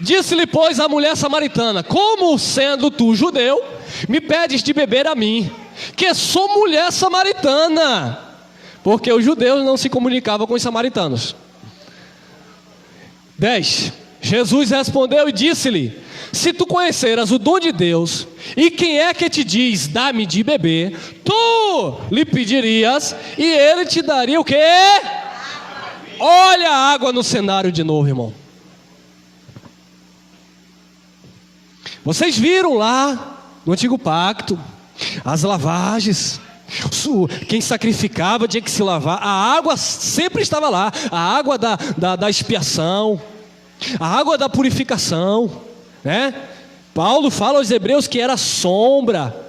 Disse-lhe, pois, a mulher samaritana: como sendo tu judeu, me pedes de beber a mim, que sou mulher samaritana? Porque os judeus não se comunicavam com os samaritanos. 10. Jesus respondeu e disse-lhe: se tu conheceras o dom de Deus, e quem é que te diz, dá-me de beber, tu lhe pedirias, e ele te daria o quê? Olha a água no cenário de novo, irmão. Vocês viram lá no antigo pacto as lavagens. Quem sacrificava tinha que se lavar. A água sempre estava lá, a água da expiação. A água da purificação, né? Paulo fala aos hebreus que era sombra.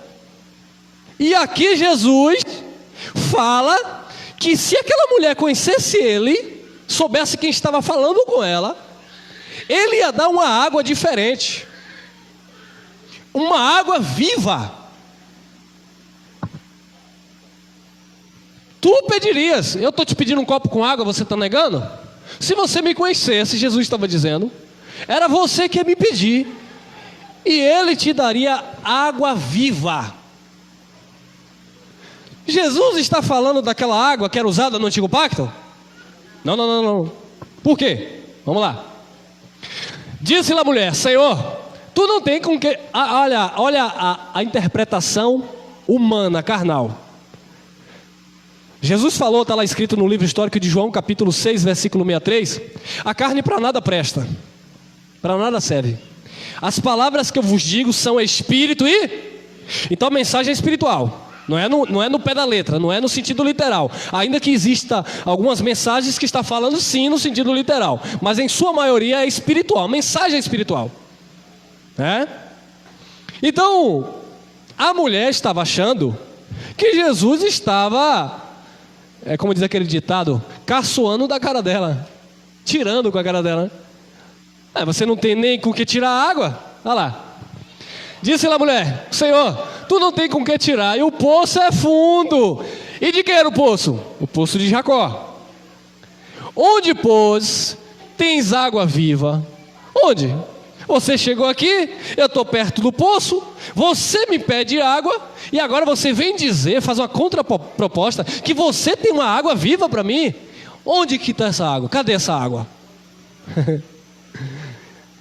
E aqui Jesus fala que se aquela mulher conhecesse ele, soubesse quem estava falando com ela, ele ia dar uma água diferente, uma água viva. Tu pedirias, eu estou te pedindo um copo com água, você está negando? Se você me conhecesse, Jesus estava dizendo, era você que ia me pedir, e ele te daria água viva. Jesus está falando daquela água que era usada no Antigo Pacto? Não. Por quê? Vamos lá. Disse-lhe a mulher: Senhor, tu não tem com que... Olha a interpretação humana, carnal. Jesus falou, está lá escrito no livro histórico de João, capítulo 6, versículo 63. A carne para nada presta, para nada serve. As palavras que eu vos digo são espírito e... Então a mensagem é espiritual. Não é no pé da letra, não é no sentido literal. Ainda que exista algumas mensagens que está falando sim no sentido literal, mas em sua maioria é espiritual, mensagem é espiritual. Então, a mulher estava achando que Jesus estava, como diz aquele ditado, caçoando da cara dela, tirando com a cara dela. Você não tem nem com que tirar a água? Olha lá. Disse-lhe a mulher: Senhor, tu não tem com que tirar, e o poço é fundo. E de quem era o poço? O poço de Jacó. Onde, pois, tens água viva? Onde? Você chegou aqui, eu estou perto do poço, você me pede água, e agora você vem dizer, faz uma contraproposta, que você tem uma água viva para mim. Onde que está essa água? Cadê essa água?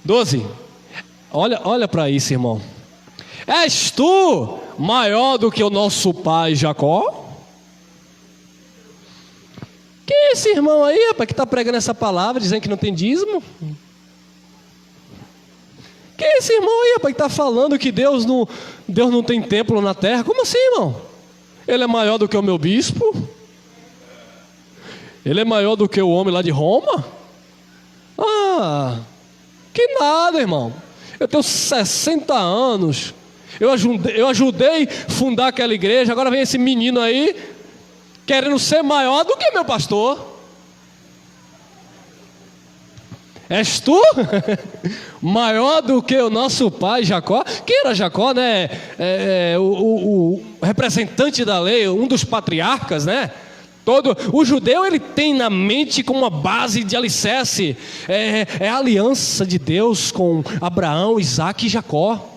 12. Olha para isso, irmão. És tu maior do que o nosso pai Jacó? Quem é esse irmão aí, rapaz, que está pregando essa palavra, dizendo que não tem dízimo? Quem é esse irmão aí, rapaz, que está falando que Deus não tem templo na terra? Como assim, irmão? Ele é maior do que o meu bispo? Ele é maior do que o homem lá de Roma? Que nada, irmão. Eu tenho 60 anos. Eu ajudei a fundar aquela igreja. Agora vem esse menino aí querendo ser maior do que meu pastor. És tu maior do que o nosso pai Jacó? Quem era Jacó, né? O representante da lei, um dos patriarcas, né? O judeu, ele tem na mente como uma base de alicerce a aliança de Deus com Abraão, Isaac e Jacó,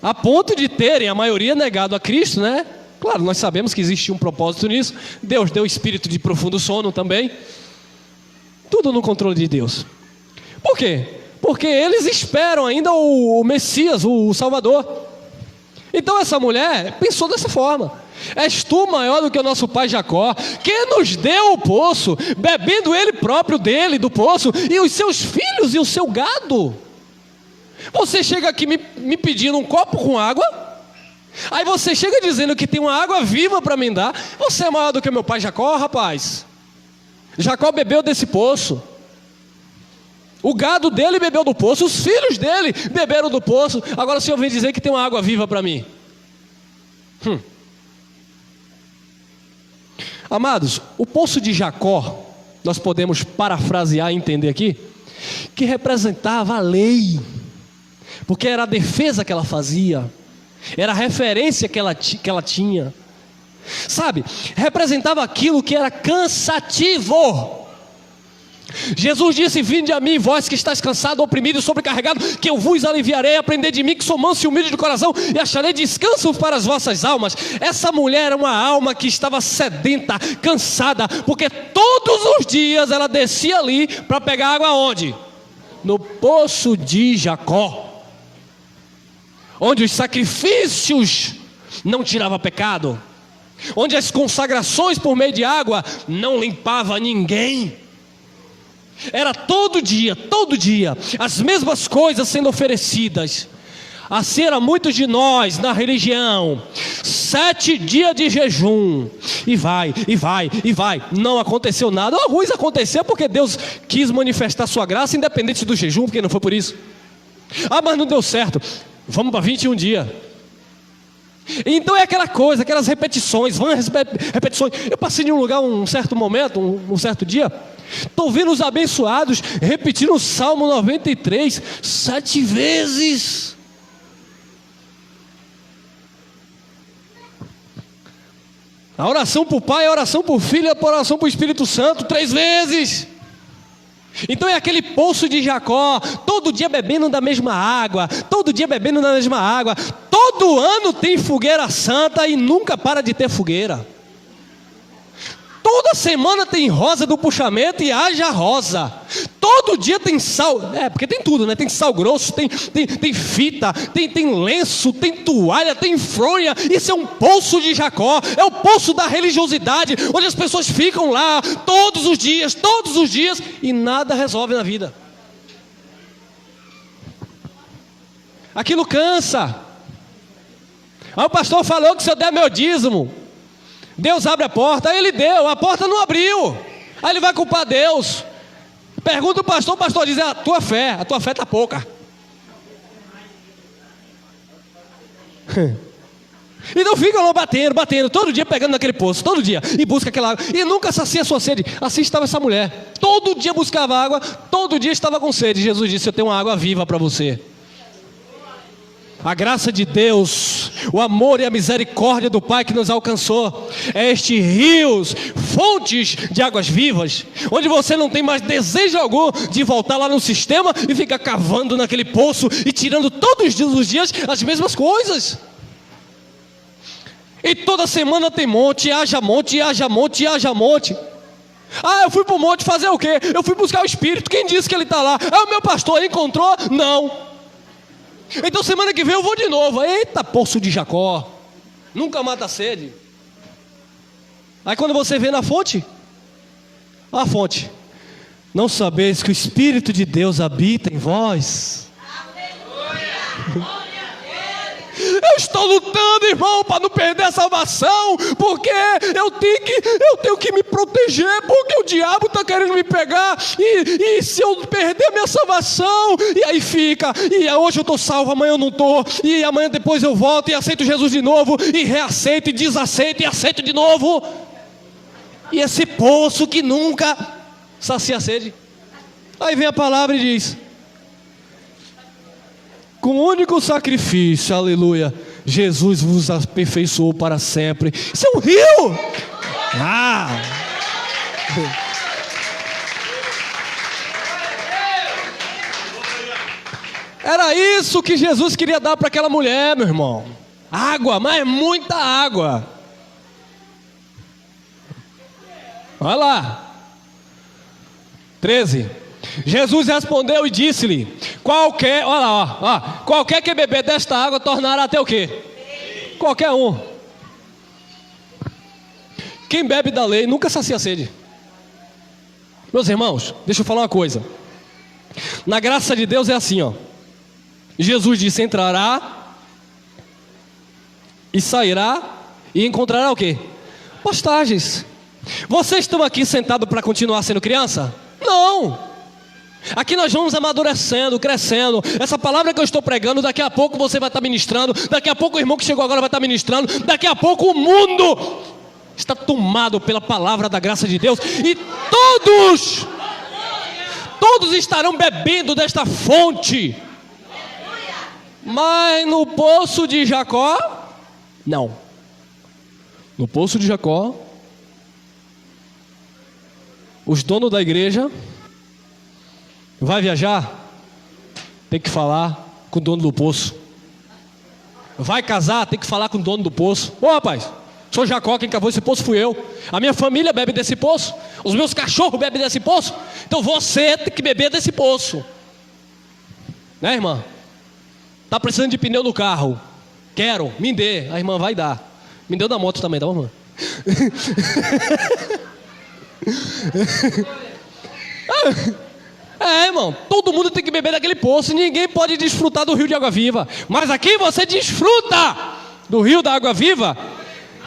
a ponto de terem a maioria negado a Cristo, né? Claro, nós sabemos que existe um propósito nisso. Deus deu espírito de profundo sono também. Tudo no controle de Deus. Por quê? Porque eles esperam ainda o Messias, o Salvador. Então essa mulher pensou dessa forma: és tu maior do que o nosso pai Jacó, que nos deu o poço, bebendo ele próprio do poço, e os seus filhos e o seu gado? Você chega aqui me pedindo um copo com água, aí você chega dizendo que tem uma água viva para me dar. Você é maior do que meu pai Jacó, rapaz? Jacó bebeu desse poço, o gado dele bebeu do poço, os filhos dele beberam do poço. Agora o Senhor vem dizer que tem uma água viva para mim. Amados, o poço de Jacó, nós podemos parafrasear e entender aqui, que representava a lei, porque era a defesa que ela fazia, era a referência que ela tinha, sabe, representava aquilo que era cansativo. Jesus disse: vinde a mim, vós que estáis cansado, oprimido e sobrecarregado, que eu vos aliviarei. Aprendei de mim, que sou manso e humilde de coração, e acharei descanso para as vossas almas. Essa mulher era uma alma que estava sedenta, cansada, porque todos os dias ela descia ali para pegar água onde? No poço de Jacó, onde os sacrifícios não tiravam pecado, onde as consagrações por meio de água não limpavam ninguém. Era todo dia, as mesmas coisas sendo oferecidas. Assim era muitos de nós na religião. 7 dias de jejum. E vai. Não aconteceu nada. Alguns aconteceu porque Deus quis manifestar sua graça, independente do jejum, porque não foi por isso. Ah, mas não deu certo. Vamos para 21 dias. Então é aquela coisa, aquelas repetições. Repetições. Eu passei em um lugar um certo momento, um certo dia. Estou vendo os abençoados repetindo o Salmo 93 7 vezes. A oração para o Pai, a oração para o Filho, a oração para o Espírito Santo 3 vezes. Então é aquele poço de Jacó, todo dia bebendo da mesma água, todo ano tem fogueira santa e nunca para de ter fogueira. Toda semana tem rosa do puxamento e haja rosa. Todo dia tem sal, porque tem tudo, né? Tem sal grosso, tem fita, tem lenço, tem toalha, tem fronha. Isso é um poço de Jacó, é o poço da religiosidade, onde as pessoas ficam lá todos os dias, e nada resolve na vida. Aquilo cansa. Aí o pastor falou que se eu der meu dízimo, Deus abre a porta. Aí ele deu, a porta não abriu. Aí ele vai culpar Deus. Pergunta o pastor diz: a tua fé está pouca. Então fica lá batendo, todo dia pegando naquele poço, todo dia, e busca aquela água, e nunca sacia a sua sede. Assim estava essa mulher, todo dia buscava água, todo dia estava com sede. Jesus disse: eu tenho uma água viva para você. A graça de Deus, o amor e a misericórdia do Pai que nos alcançou, é estes rios, fontes de águas vivas, onde você não tem mais desejo algum de voltar lá no sistema e ficar cavando naquele poço e tirando todos os dias as mesmas coisas. E toda semana tem monte, haja monte. Ah, eu fui para o monte fazer o quê? Eu fui buscar o Espírito. Quem disse que ele está lá? Ah, o meu pastor encontrou? Não. Então semana que vem eu vou de novo. Eita, poço de Jacó, nunca mata a sede. Aí quando você vê na fonte, a fonte: não sabeis que o Espírito de Deus habita em vós. Eu estou lutando, irmão, para não perder a salvação, porque eu tenho que me proteger, porque o diabo está querendo me pegar, e se eu perder a minha salvação, e aí fica, e hoje eu estou salvo, amanhã eu não estou, e amanhã depois eu volto e aceito Jesus de novo, e reaceito e desaceito e aceito de novo, e esse poço que nunca sacia a sede. Aí vem a palavra e diz: com o único sacrifício, aleluia, Jesus vos aperfeiçoou para sempre. Isso é um rio. Era isso que Jesus queria dar para aquela mulher, meu irmão. Água, mas muita água. Olha lá, 13. Jesus respondeu e disse-lhe: qualquer que beber desta água tornará até o quê? Qualquer um. Quem bebe da lei nunca sacia a sede. Meus irmãos, deixa eu falar uma coisa. Na graça de Deus é assim, ó. Jesus disse: entrará e sairá e encontrará o quê? Postagens. Vocês estão aqui sentados para continuar sendo criança? Não. Aqui nós vamos amadurecendo, crescendo. Essa palavra que eu estou pregando, daqui a pouco você vai estar ministrando, daqui a pouco o irmão que chegou agora vai estar ministrando, daqui a pouco o mundo está tomado pela palavra da graça de Deus, e todos estarão bebendo desta fonte. Mas no poço de Jacó, não. No poço de Jacó, os donos da igreja vai viajar, tem que falar com o dono do poço. Vai casar, tem que falar com o dono do poço. Ô rapaz, sou Jacó, quem cavou esse poço fui eu. A minha família bebe desse poço, os meus cachorros bebem desse poço. Então você tem que beber desse poço. Né, irmã? Tá precisando de pneu no carro? Quero, me dê. A irmã vai dar. Me deu da moto também, tá bom, irmã? Irmão, todo mundo tem que beber daquele poço, ninguém pode desfrutar do rio de água viva, mas aqui você desfruta do rio da água viva,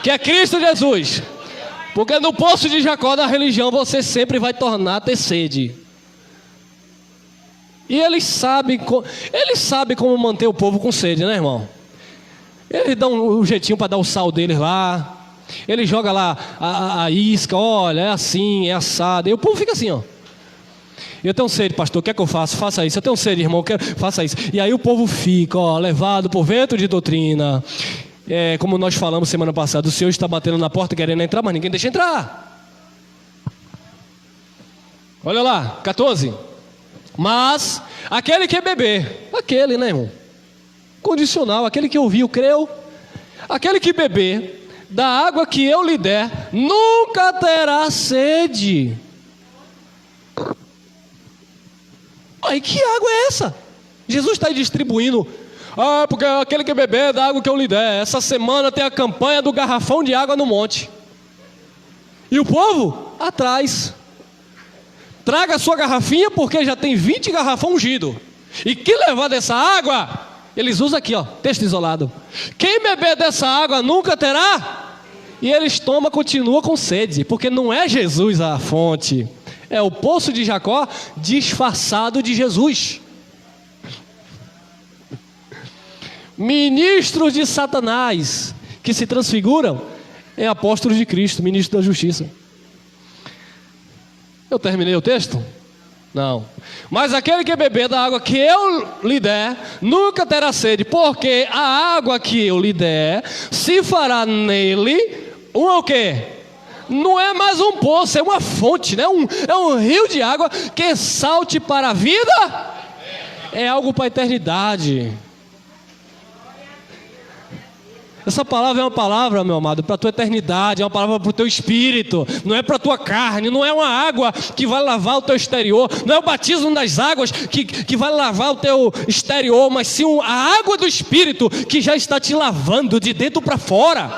que é Cristo Jesus, porque no poço de Jacó da religião você sempre vai tornar a ter sede. E eles sabem como manter o povo com sede, né, irmão? Eles dão um jeitinho para dar o sal deles lá. Ele joga lá a isca, olha, é assim, é assado. E o povo fica assim, ó. Eu tenho sede, pastor, o que é que eu faço? Faça isso. Eu tenho sede, irmão, faça isso. E aí o povo fica, ó, levado por vento de doutrina. Como nós falamos semana passada, o Senhor está batendo na porta querendo entrar, mas ninguém deixa entrar. Olha lá, 14. Mas aquele que beber, aquele, né, irmão? Condicional, aquele que ouviu, creu. Aquele que beber da água que eu lhe der, nunca terá sede. Aí que água é essa? Jesus está aí distribuindo. Porque aquele que beber da água que eu lhe der. Essa semana tem a campanha do garrafão de água no monte. E o povo atrás. Traga a sua garrafinha, porque já tem 20 garrafão ungido. E que levar dessa água, eles usam aqui, ó, texto isolado. Quem beber dessa água nunca terá. E eles tomam, continuam com sede, porque não é Jesus a fonte. É o poço de Jacó disfarçado de Jesus. Ministros de Satanás que se transfiguram em apóstolos de Cristo, ministros da justiça. Eu terminei o texto? Não. Mas aquele que beber da água que eu lhe der, nunca terá sede, porque a água que eu lhe der, se fará nele o quê? Não é mais um poço, é uma fonte, né? É um rio de água que salte para a vida, é algo para a eternidade. Essa palavra é uma palavra, meu amado, para a tua eternidade, é uma palavra para o teu espírito, não é para a tua carne, não é uma água que vai lavar o teu exterior, não é o batismo das águas que vai lavar o teu exterior, mas sim a água do espírito que já está te lavando de dentro para fora.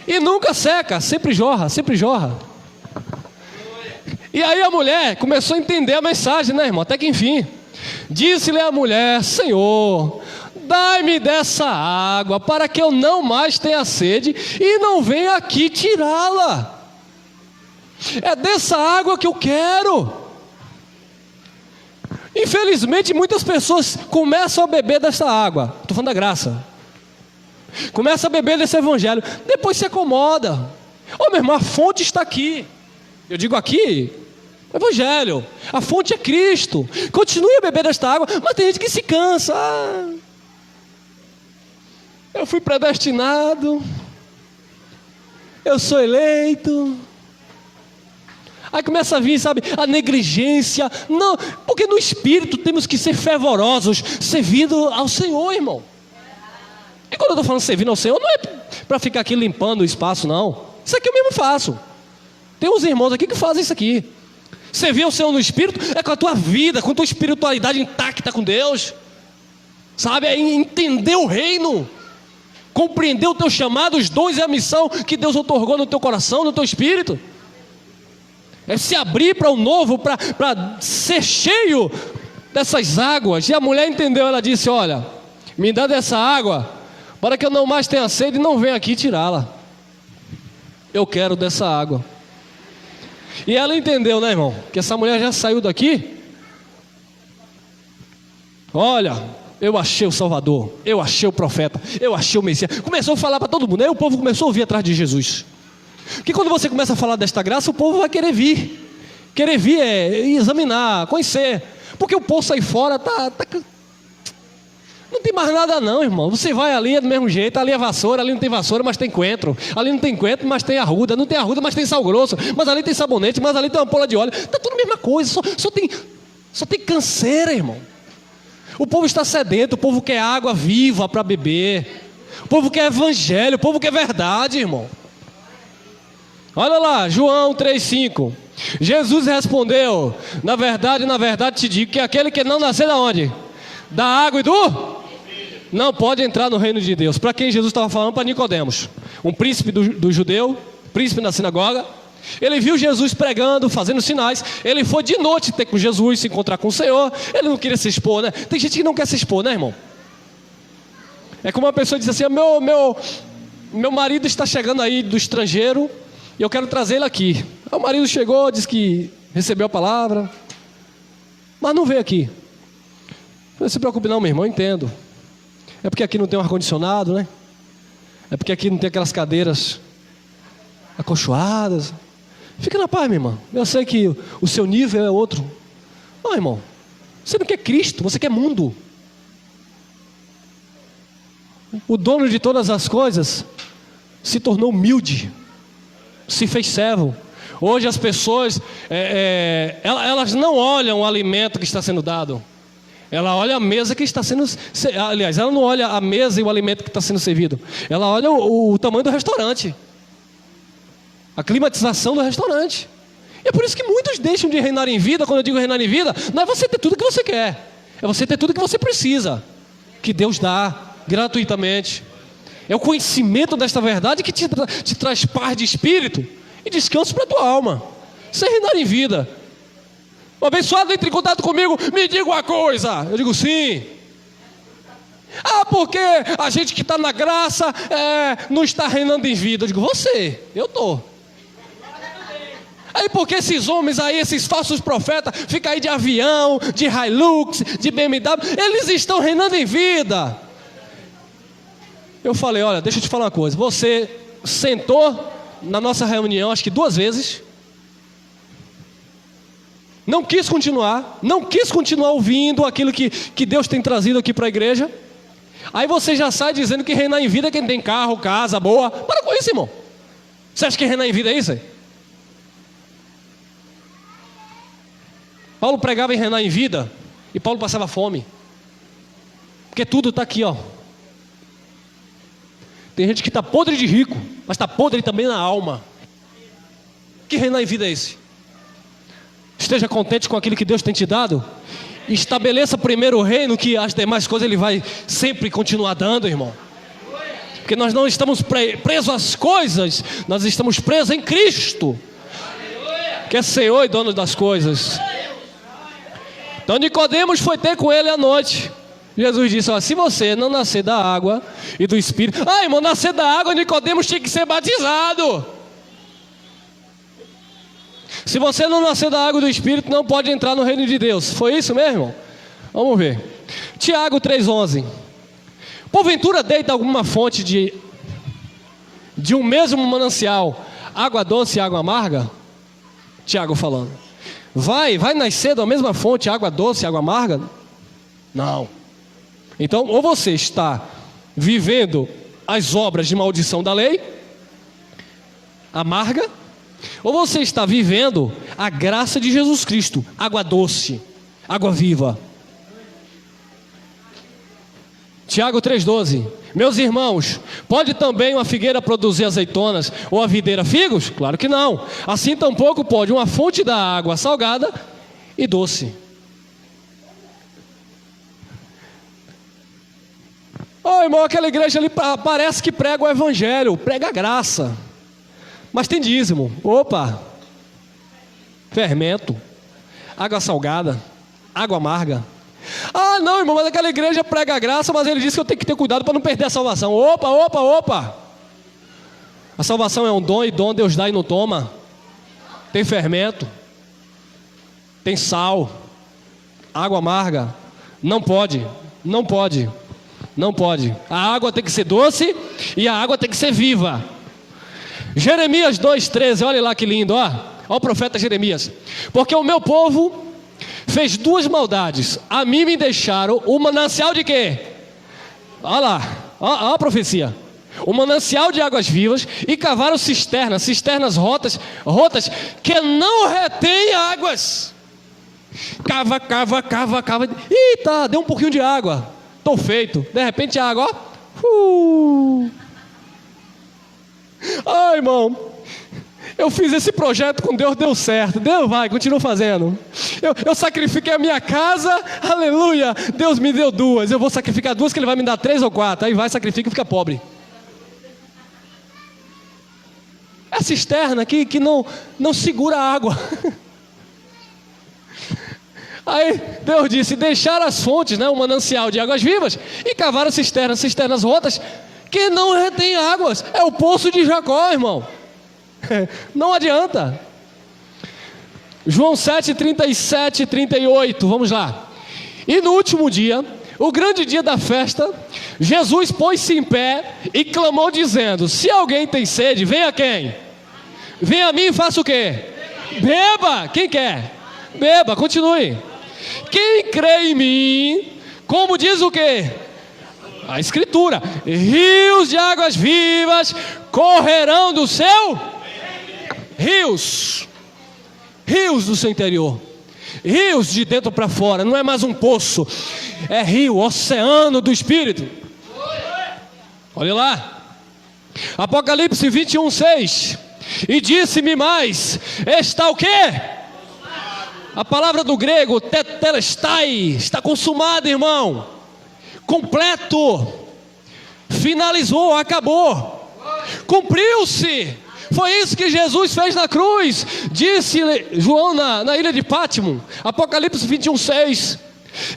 E nunca seca, sempre jorra, sempre jorra. E aí a mulher começou a entender a mensagem, né, irmão? Até que enfim, disse-lhe a mulher: Senhor, dai-me dessa água, para que eu não mais tenha sede e não venha aqui tirá-la. É dessa água que eu quero. Infelizmente, muitas pessoas começam a beber dessa água. Estou falando da graça. Começa a beber desse evangelho, depois se acomoda. Meu irmão, a fonte está aqui. Eu digo aqui, evangelho. A fonte é Cristo. Continue a beber desta água, mas tem gente que se cansa. Eu fui predestinado, eu sou eleito. Aí começa a vir, sabe, a negligência. Não, porque no Espírito temos que ser fervorosos, servindo ao Senhor, irmão. E quando eu estou falando servindo ao Senhor, não é para ficar aqui limpando o espaço, não. Isso aqui eu mesmo faço. Tem uns irmãos aqui que fazem isso aqui. Servir ao Senhor no Espírito é com a tua vida, com a tua espiritualidade intacta com Deus. Sabe, é entender o reino. Compreender o teu chamado, os dons e a missão que Deus otorgou no teu coração, no teu espírito. É se abrir para o novo, para ser cheio dessas águas. E a mulher entendeu, ela disse: olha, me dá dessa água, para que eu não mais tenha sede e não venha aqui tirá-la. Eu quero dessa água. E ela entendeu, né, irmão, que essa mulher já saiu daqui. Olha, eu achei o Salvador, eu achei o profeta, eu achei o Messias. Começou a falar para todo mundo. Aí o povo começou a ouvir atrás de Jesus. Porque quando você começa a falar desta graça, o povo vai querer vir. Querer vir é examinar, conhecer. Porque o poço aí fora não tem mais nada não, irmão. Você vai ali, é do mesmo jeito. Ali é vassoura, ali não tem vassoura, mas tem coentro. Ali não tem coentro, mas tem arruda. Não tem arruda, mas tem sal grosso. Mas ali tem sabonete, mas ali tem uma ampola de óleo. Está tudo a mesma coisa, só tem canseira, irmão. O povo está sedento, o povo quer água viva para beber. O povo quer evangelho, o povo quer verdade, irmão. Olha lá, João 3,5. Jesus respondeu: na verdade te digo que aquele que não nascer da onde? Da água e do? Não pode entrar no reino de Deus. Para quem Jesus estava falando? Para Nicodemos, um príncipe do judeu, príncipe na sinagoga. Ele viu Jesus pregando, fazendo sinais. Ele foi de noite ter com Jesus, se encontrar com o Senhor. Ele não queria se expor, né? Tem gente que não quer se expor, né, irmão? É como uma pessoa diz assim: meu marido está chegando aí do estrangeiro e eu quero trazer ele aqui. Aí o marido chegou, disse que recebeu a palavra, mas não veio aqui. Não se preocupe não, meu irmão, eu entendo. É porque aqui não tem um ar-condicionado, né? É porque aqui não tem aquelas cadeiras acolchoadas. Fica na paz, minha irmã. Eu sei que o seu nível é outro. Não, irmão, você não quer Cristo, você quer mundo. O dono de todas as coisas se tornou humilde, se fez servo. Hoje as pessoas, elas não olham o alimento que está sendo dado. Ela olha a mesa que está sendo... Aliás, ela não olha a mesa e o alimento que está sendo servido. Ela olha o tamanho do restaurante. A climatização do restaurante. E é por isso que muitos deixam de reinar em vida. Quando eu digo reinar em vida, não é você ter tudo que você quer. É você ter tudo que você precisa. Que Deus dá gratuitamente. É o conhecimento desta verdade que te traz paz de espírito e descanso para a tua alma. Isso é reinar em vida. O abençoado entra em contato comigo, me diga uma coisa. Eu digo sim. Ah, porque a gente que está na graça não está reinando em vida. Eu digo, eu estou. Aí porque esses homens aí, esses falsos profetas, ficam aí de avião, de Hilux, de BMW, eles estão reinando em vida. Eu falei, olha, deixa eu te falar uma coisa. Você sentou na nossa reunião, acho que 2 vezes. Não quis continuar ouvindo aquilo que Deus tem trazido aqui para a igreja. Aí você já sai dizendo que reinar em vida é quem tem carro, casa, boa. Para com isso, irmão. Você acha que reinar em vida é isso aí? Paulo pregava em reinar em vida e Paulo passava fome. Porque tudo está aqui, ó. Tem gente que está podre de rico, mas está podre também na alma. Que reinar em vida é esse? Esteja contente com aquilo que Deus tem te dado. Estabeleça primeiro o reino, que as demais coisas Ele vai sempre continuar dando, irmão. Porque nós não estamos presos às coisas, nós estamos presos em Cristo, que é Senhor e dono das coisas. Então Nicodemos foi ter com Ele à noite. Jesus disse, ó, se você não nascer da água e do Espírito... Ah, irmão, nascer da água, Nicodemos tinha que ser batizado. Se você não nascer da água e do Espírito, não pode entrar no reino de Deus. Foi isso mesmo, irmão? Vamos ver. Tiago 3,11. Porventura deita alguma fonte de um mesmo manancial, água doce e água amarga? Tiago falando. Vai nascer da mesma fonte, água doce e água amarga? Não. Então, ou você está vivendo as obras de maldição da lei, amarga, ou você está vivendo a graça de Jesus Cristo, água doce, água viva. Tiago 3,12. Meus irmãos, pode também uma figueira produzir azeitonas ou a videira figos? Claro que não. Assim tampouco pode uma fonte da água salgada e doce. Oh, irmão, aquela igreja ali parece que prega o evangelho, prega a graça, mas tem dízimo. Opa, fermento, água salgada, água amarga. Ah, não, irmão, mas aquela igreja prega a graça, mas ele disse que eu tenho que ter cuidado para não perder a salvação. Opa. A salvação é um dom, e dom Deus dá e não toma. Tem fermento, tem sal, água amarga. Não pode. A água tem que ser doce e a água tem que ser viva. Jeremias 2,13, olha lá que lindo, ó o profeta Jeremias. Porque o meu povo fez 2 maldades. A mim me deixaram o manancial de quê? Olha lá, ó a profecia. O manancial de águas vivas, e cavaram cisternas rotas, que não retêm águas. Cava. Eita, deu um pouquinho de água. Estou feito. De repente a água, ó. Ai, irmão, eu fiz esse projeto com Deus, deu certo. Deus vai, continua fazendo. Eu sacrifiquei a minha casa, aleluia. Deus me deu 2. Eu vou sacrificar 2, que Ele vai me dar 3 ou 4. Aí vai, sacrifica e fica pobre. É cisterna aqui que não segura a água. Aí Deus disse: deixar as fontes, né, um manancial de águas vivas, e cavaram cisternas rotas, que não retém águas. É o poço de Jacó, irmão. Não adianta. João 7, 37 e 38, vamos lá. E no último dia, o grande dia da festa, Jesus pôs-se em pé e clamou dizendo: se alguém tem sede, venha quem? Venha a mim e faça o quê? Beba. Quem quer? Beba, continue. Quem crê em mim, como diz o quê? A Escritura: rios de águas vivas correrão do seu rios do seu interior, rios de dentro para fora. Não é mais um poço, é rio, oceano do Espírito. Olha lá, Apocalipse 21, 6. E disse-me mais: está o quê? A palavra do grego tetelestai, está consumado, irmão, completo, finalizou, acabou, cumpriu-se. Foi isso que Jesus fez na cruz. Disse João na ilha de Pátimo, Apocalipse 21, 6.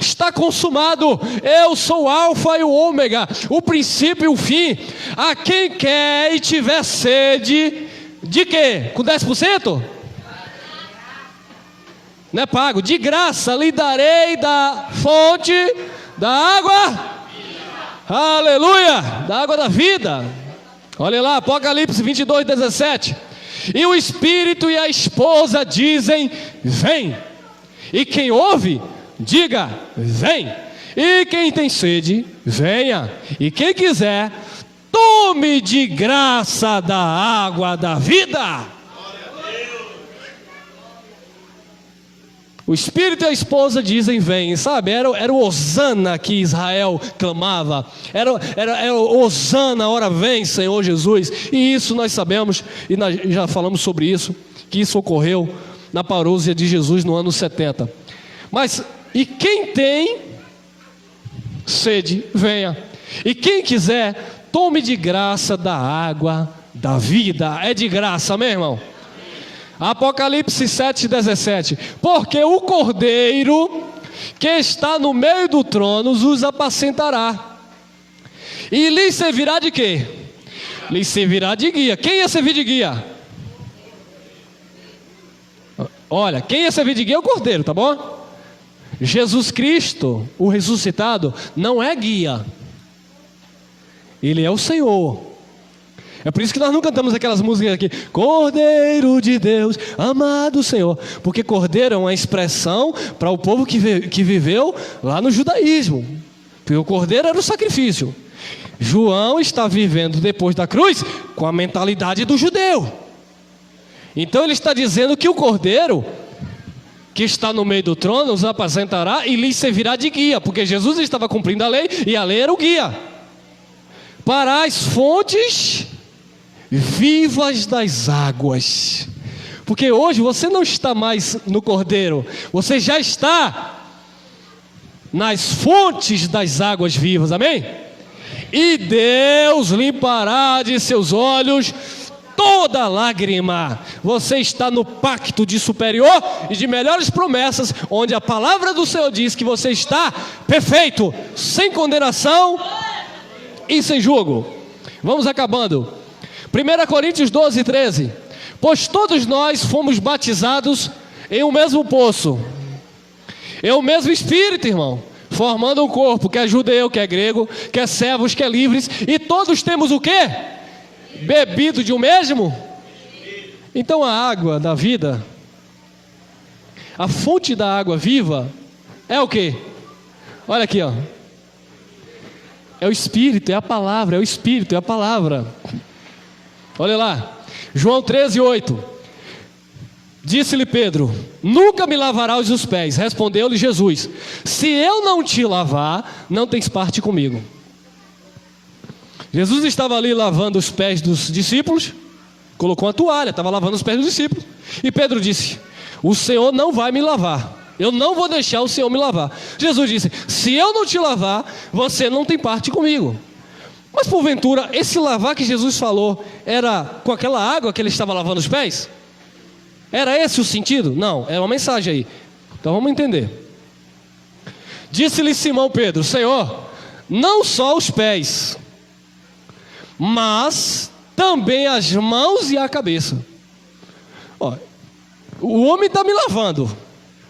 Está consumado. Eu sou o alfa e o ômega, o princípio e o fim. A quem quer e tiver sede, de quê? Com 10%? Não é pago. De graça lhe darei da fonte da água. Aleluia! Da água da vida. Olha lá, Apocalipse 22, 17. E o Espírito e a esposa dizem: vem. E quem ouve, diga: vem. E quem tem sede, venha. E quem quiser, tome de graça da água da vida. O Espírito e a esposa dizem: vem. Sabe, era o Hosana que Israel clamava. Era o Hosana, ora vem, Senhor Jesus. E isso nós sabemos, e nós já falamos sobre isso, que isso ocorreu na parousia de Jesus no ano 70. Mas, e quem tem sede, venha. E quem quiser, tome de graça da água da vida. É de graça, amém, irmão? Apocalipse 7, 17. Porque o Cordeiro que está no meio do trono os apacentará, e lhes servirá de quê? Lhes servirá de guia. Quem ia servir de guia? Olha, quem ia servir de guia é o Cordeiro, tá bom? Jesus Cristo, o ressuscitado, não é guia. Ele é o Senhor. É por isso que nós não cantamos aquelas músicas aqui: Cordeiro de Deus, amado Senhor. Porque Cordeiro é uma expressão para o povo que viveu lá no judaísmo. Porque o Cordeiro era o sacrifício. João está vivendo depois da cruz com a mentalidade do judeu. Então ele está dizendo que o Cordeiro que está no meio do trono os apacentará e lhes servirá de guia. Porque Jesus estava cumprindo a lei, e a lei era o guia para as fontes vivas das águas. Porque hoje você não está mais no Cordeiro, você já está nas fontes das águas vivas, amém? E Deus limpará de seus olhos toda lágrima. Você está no pacto de superior e de melhores promessas, onde a palavra do Senhor diz que você está perfeito, sem condenação e sem julgo. Vamos acabando. 1 Coríntios 12, 13. Pois todos nós fomos batizados em um mesmo poço, em um mesmo Espírito, irmão, formando um corpo, que é judeu, que é grego, que é servos, que é livres, e todos temos o quê? Bebido de um mesmo? Então a água da vida, a fonte da água viva, é o quê? Olha aqui, ó. É o Espírito, é a palavra, é o Espírito, é a palavra. Olha lá, João 13, 8. Disse-lhe Pedro: nunca me lavarás os pés. Respondeu-lhe Jesus: se eu não te lavar, não tens parte comigo. Jesus estava ali lavando os pés dos discípulos, colocou uma toalha, estava lavando os pés dos discípulos. E Pedro disse: o Senhor não vai me lavar, eu não vou deixar o Senhor me lavar. Jesus disse: se eu não te lavar, você não tem parte comigo. Mas porventura, esse lavar que Jesus falou era com aquela água que ele estava lavando os pés? Era esse o sentido? Não, é uma mensagem aí. Então vamos entender. Disse-lhe Simão Pedro: Senhor, não só os pés, mas também as mãos e a cabeça. Ó, o homem está me lavando.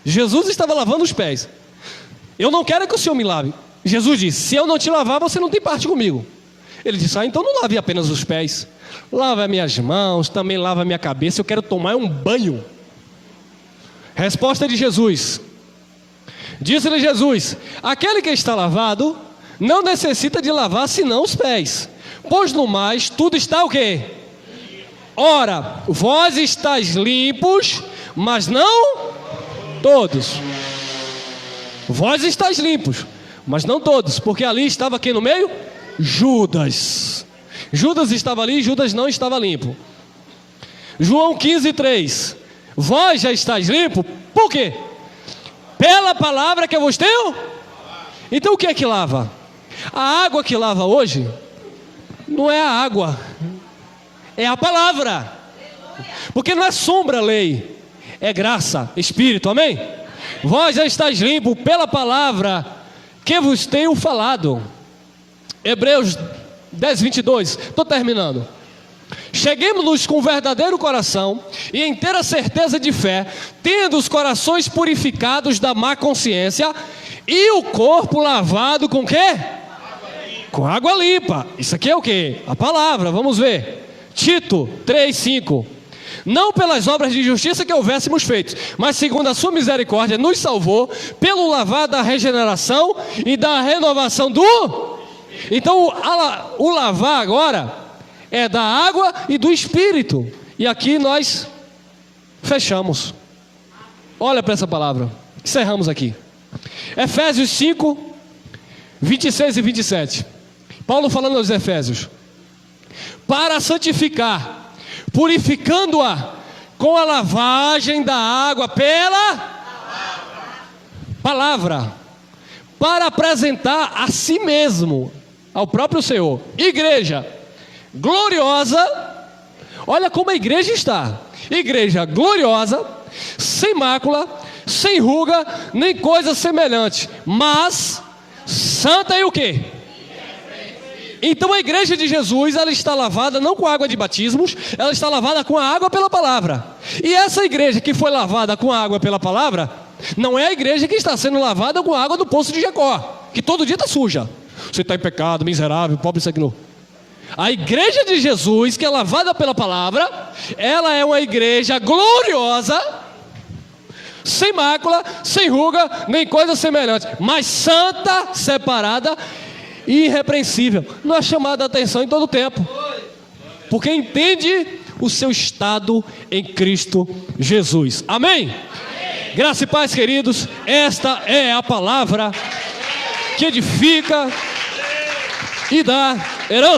Jesus estava lavando os pés. Eu não quero que o Senhor me lave. Jesus disse: se eu não te lavar, você não tem parte comigo. Ele disse: então não lave apenas os pés, lava minhas mãos, também lava minha cabeça. Eu quero tomar um banho. Resposta de Jesus: disse-lhe Jesus: aquele que está lavado não necessita de lavar senão os pés, pois no mais tudo está o quê? Ora, vós estáis limpos, mas não todos. Vós estáis limpos, mas não todos, porque ali estava quem no meio? Judas. Judas estava ali, Judas não estava limpo. João 15:3. Vós já estáis limpo, por quê? Pela palavra que eu vos tenho. Então o que é que lava? A água que lava hoje não é a água, é a palavra. Porque não é sombra, lei, é graça, Espírito, amém? Vós já estáis limpo pela palavra que vos tenho falado. Hebreus 10:22, estou terminando. Cheguemos-nos com verdadeiro coração e inteira certeza de fé, tendo os corações purificados da má consciência e o corpo lavado com quê? Com água limpa. Isso aqui é o quê? A palavra, vamos ver. Tito 3:5. Não pelas obras de justiça que houvéssemos feito, mas segundo a sua misericórdia nos salvou, pelo lavar da regeneração e da renovação do... Então o lavar agora é da água e do Espírito. E aqui nós fechamos. Olha para essa palavra. Encerramos aqui. Efésios 5:26 e 27. Paulo falando aos Efésios: para santificar, purificando-a com a lavagem da água pela palavra, para apresentar a si mesmo, ao próprio Senhor, igreja gloriosa. Olha como a igreja está: igreja gloriosa, sem mácula, sem ruga, nem coisa semelhante, mas santa e o quê? Então a igreja de Jesus, ela está lavada não com água de batismos, ela está lavada com a água pela palavra. E essa igreja que foi lavada com a água pela palavra, não é a igreja que está sendo lavada com a água do poço de Jacó, que todo dia está suja. Você está em pecado, miserável, pobre Senhor. A igreja de Jesus, que é lavada pela palavra, ela é uma igreja gloriosa, sem mácula, sem ruga, nem coisa semelhante, mas santa, separada e irrepreensível. Não é chamada a atenção em todo o tempo, porque entende o seu estado em Cristo Jesus. Amém? Graça e paz, queridos. Esta é a palavra que edifica e dá herança.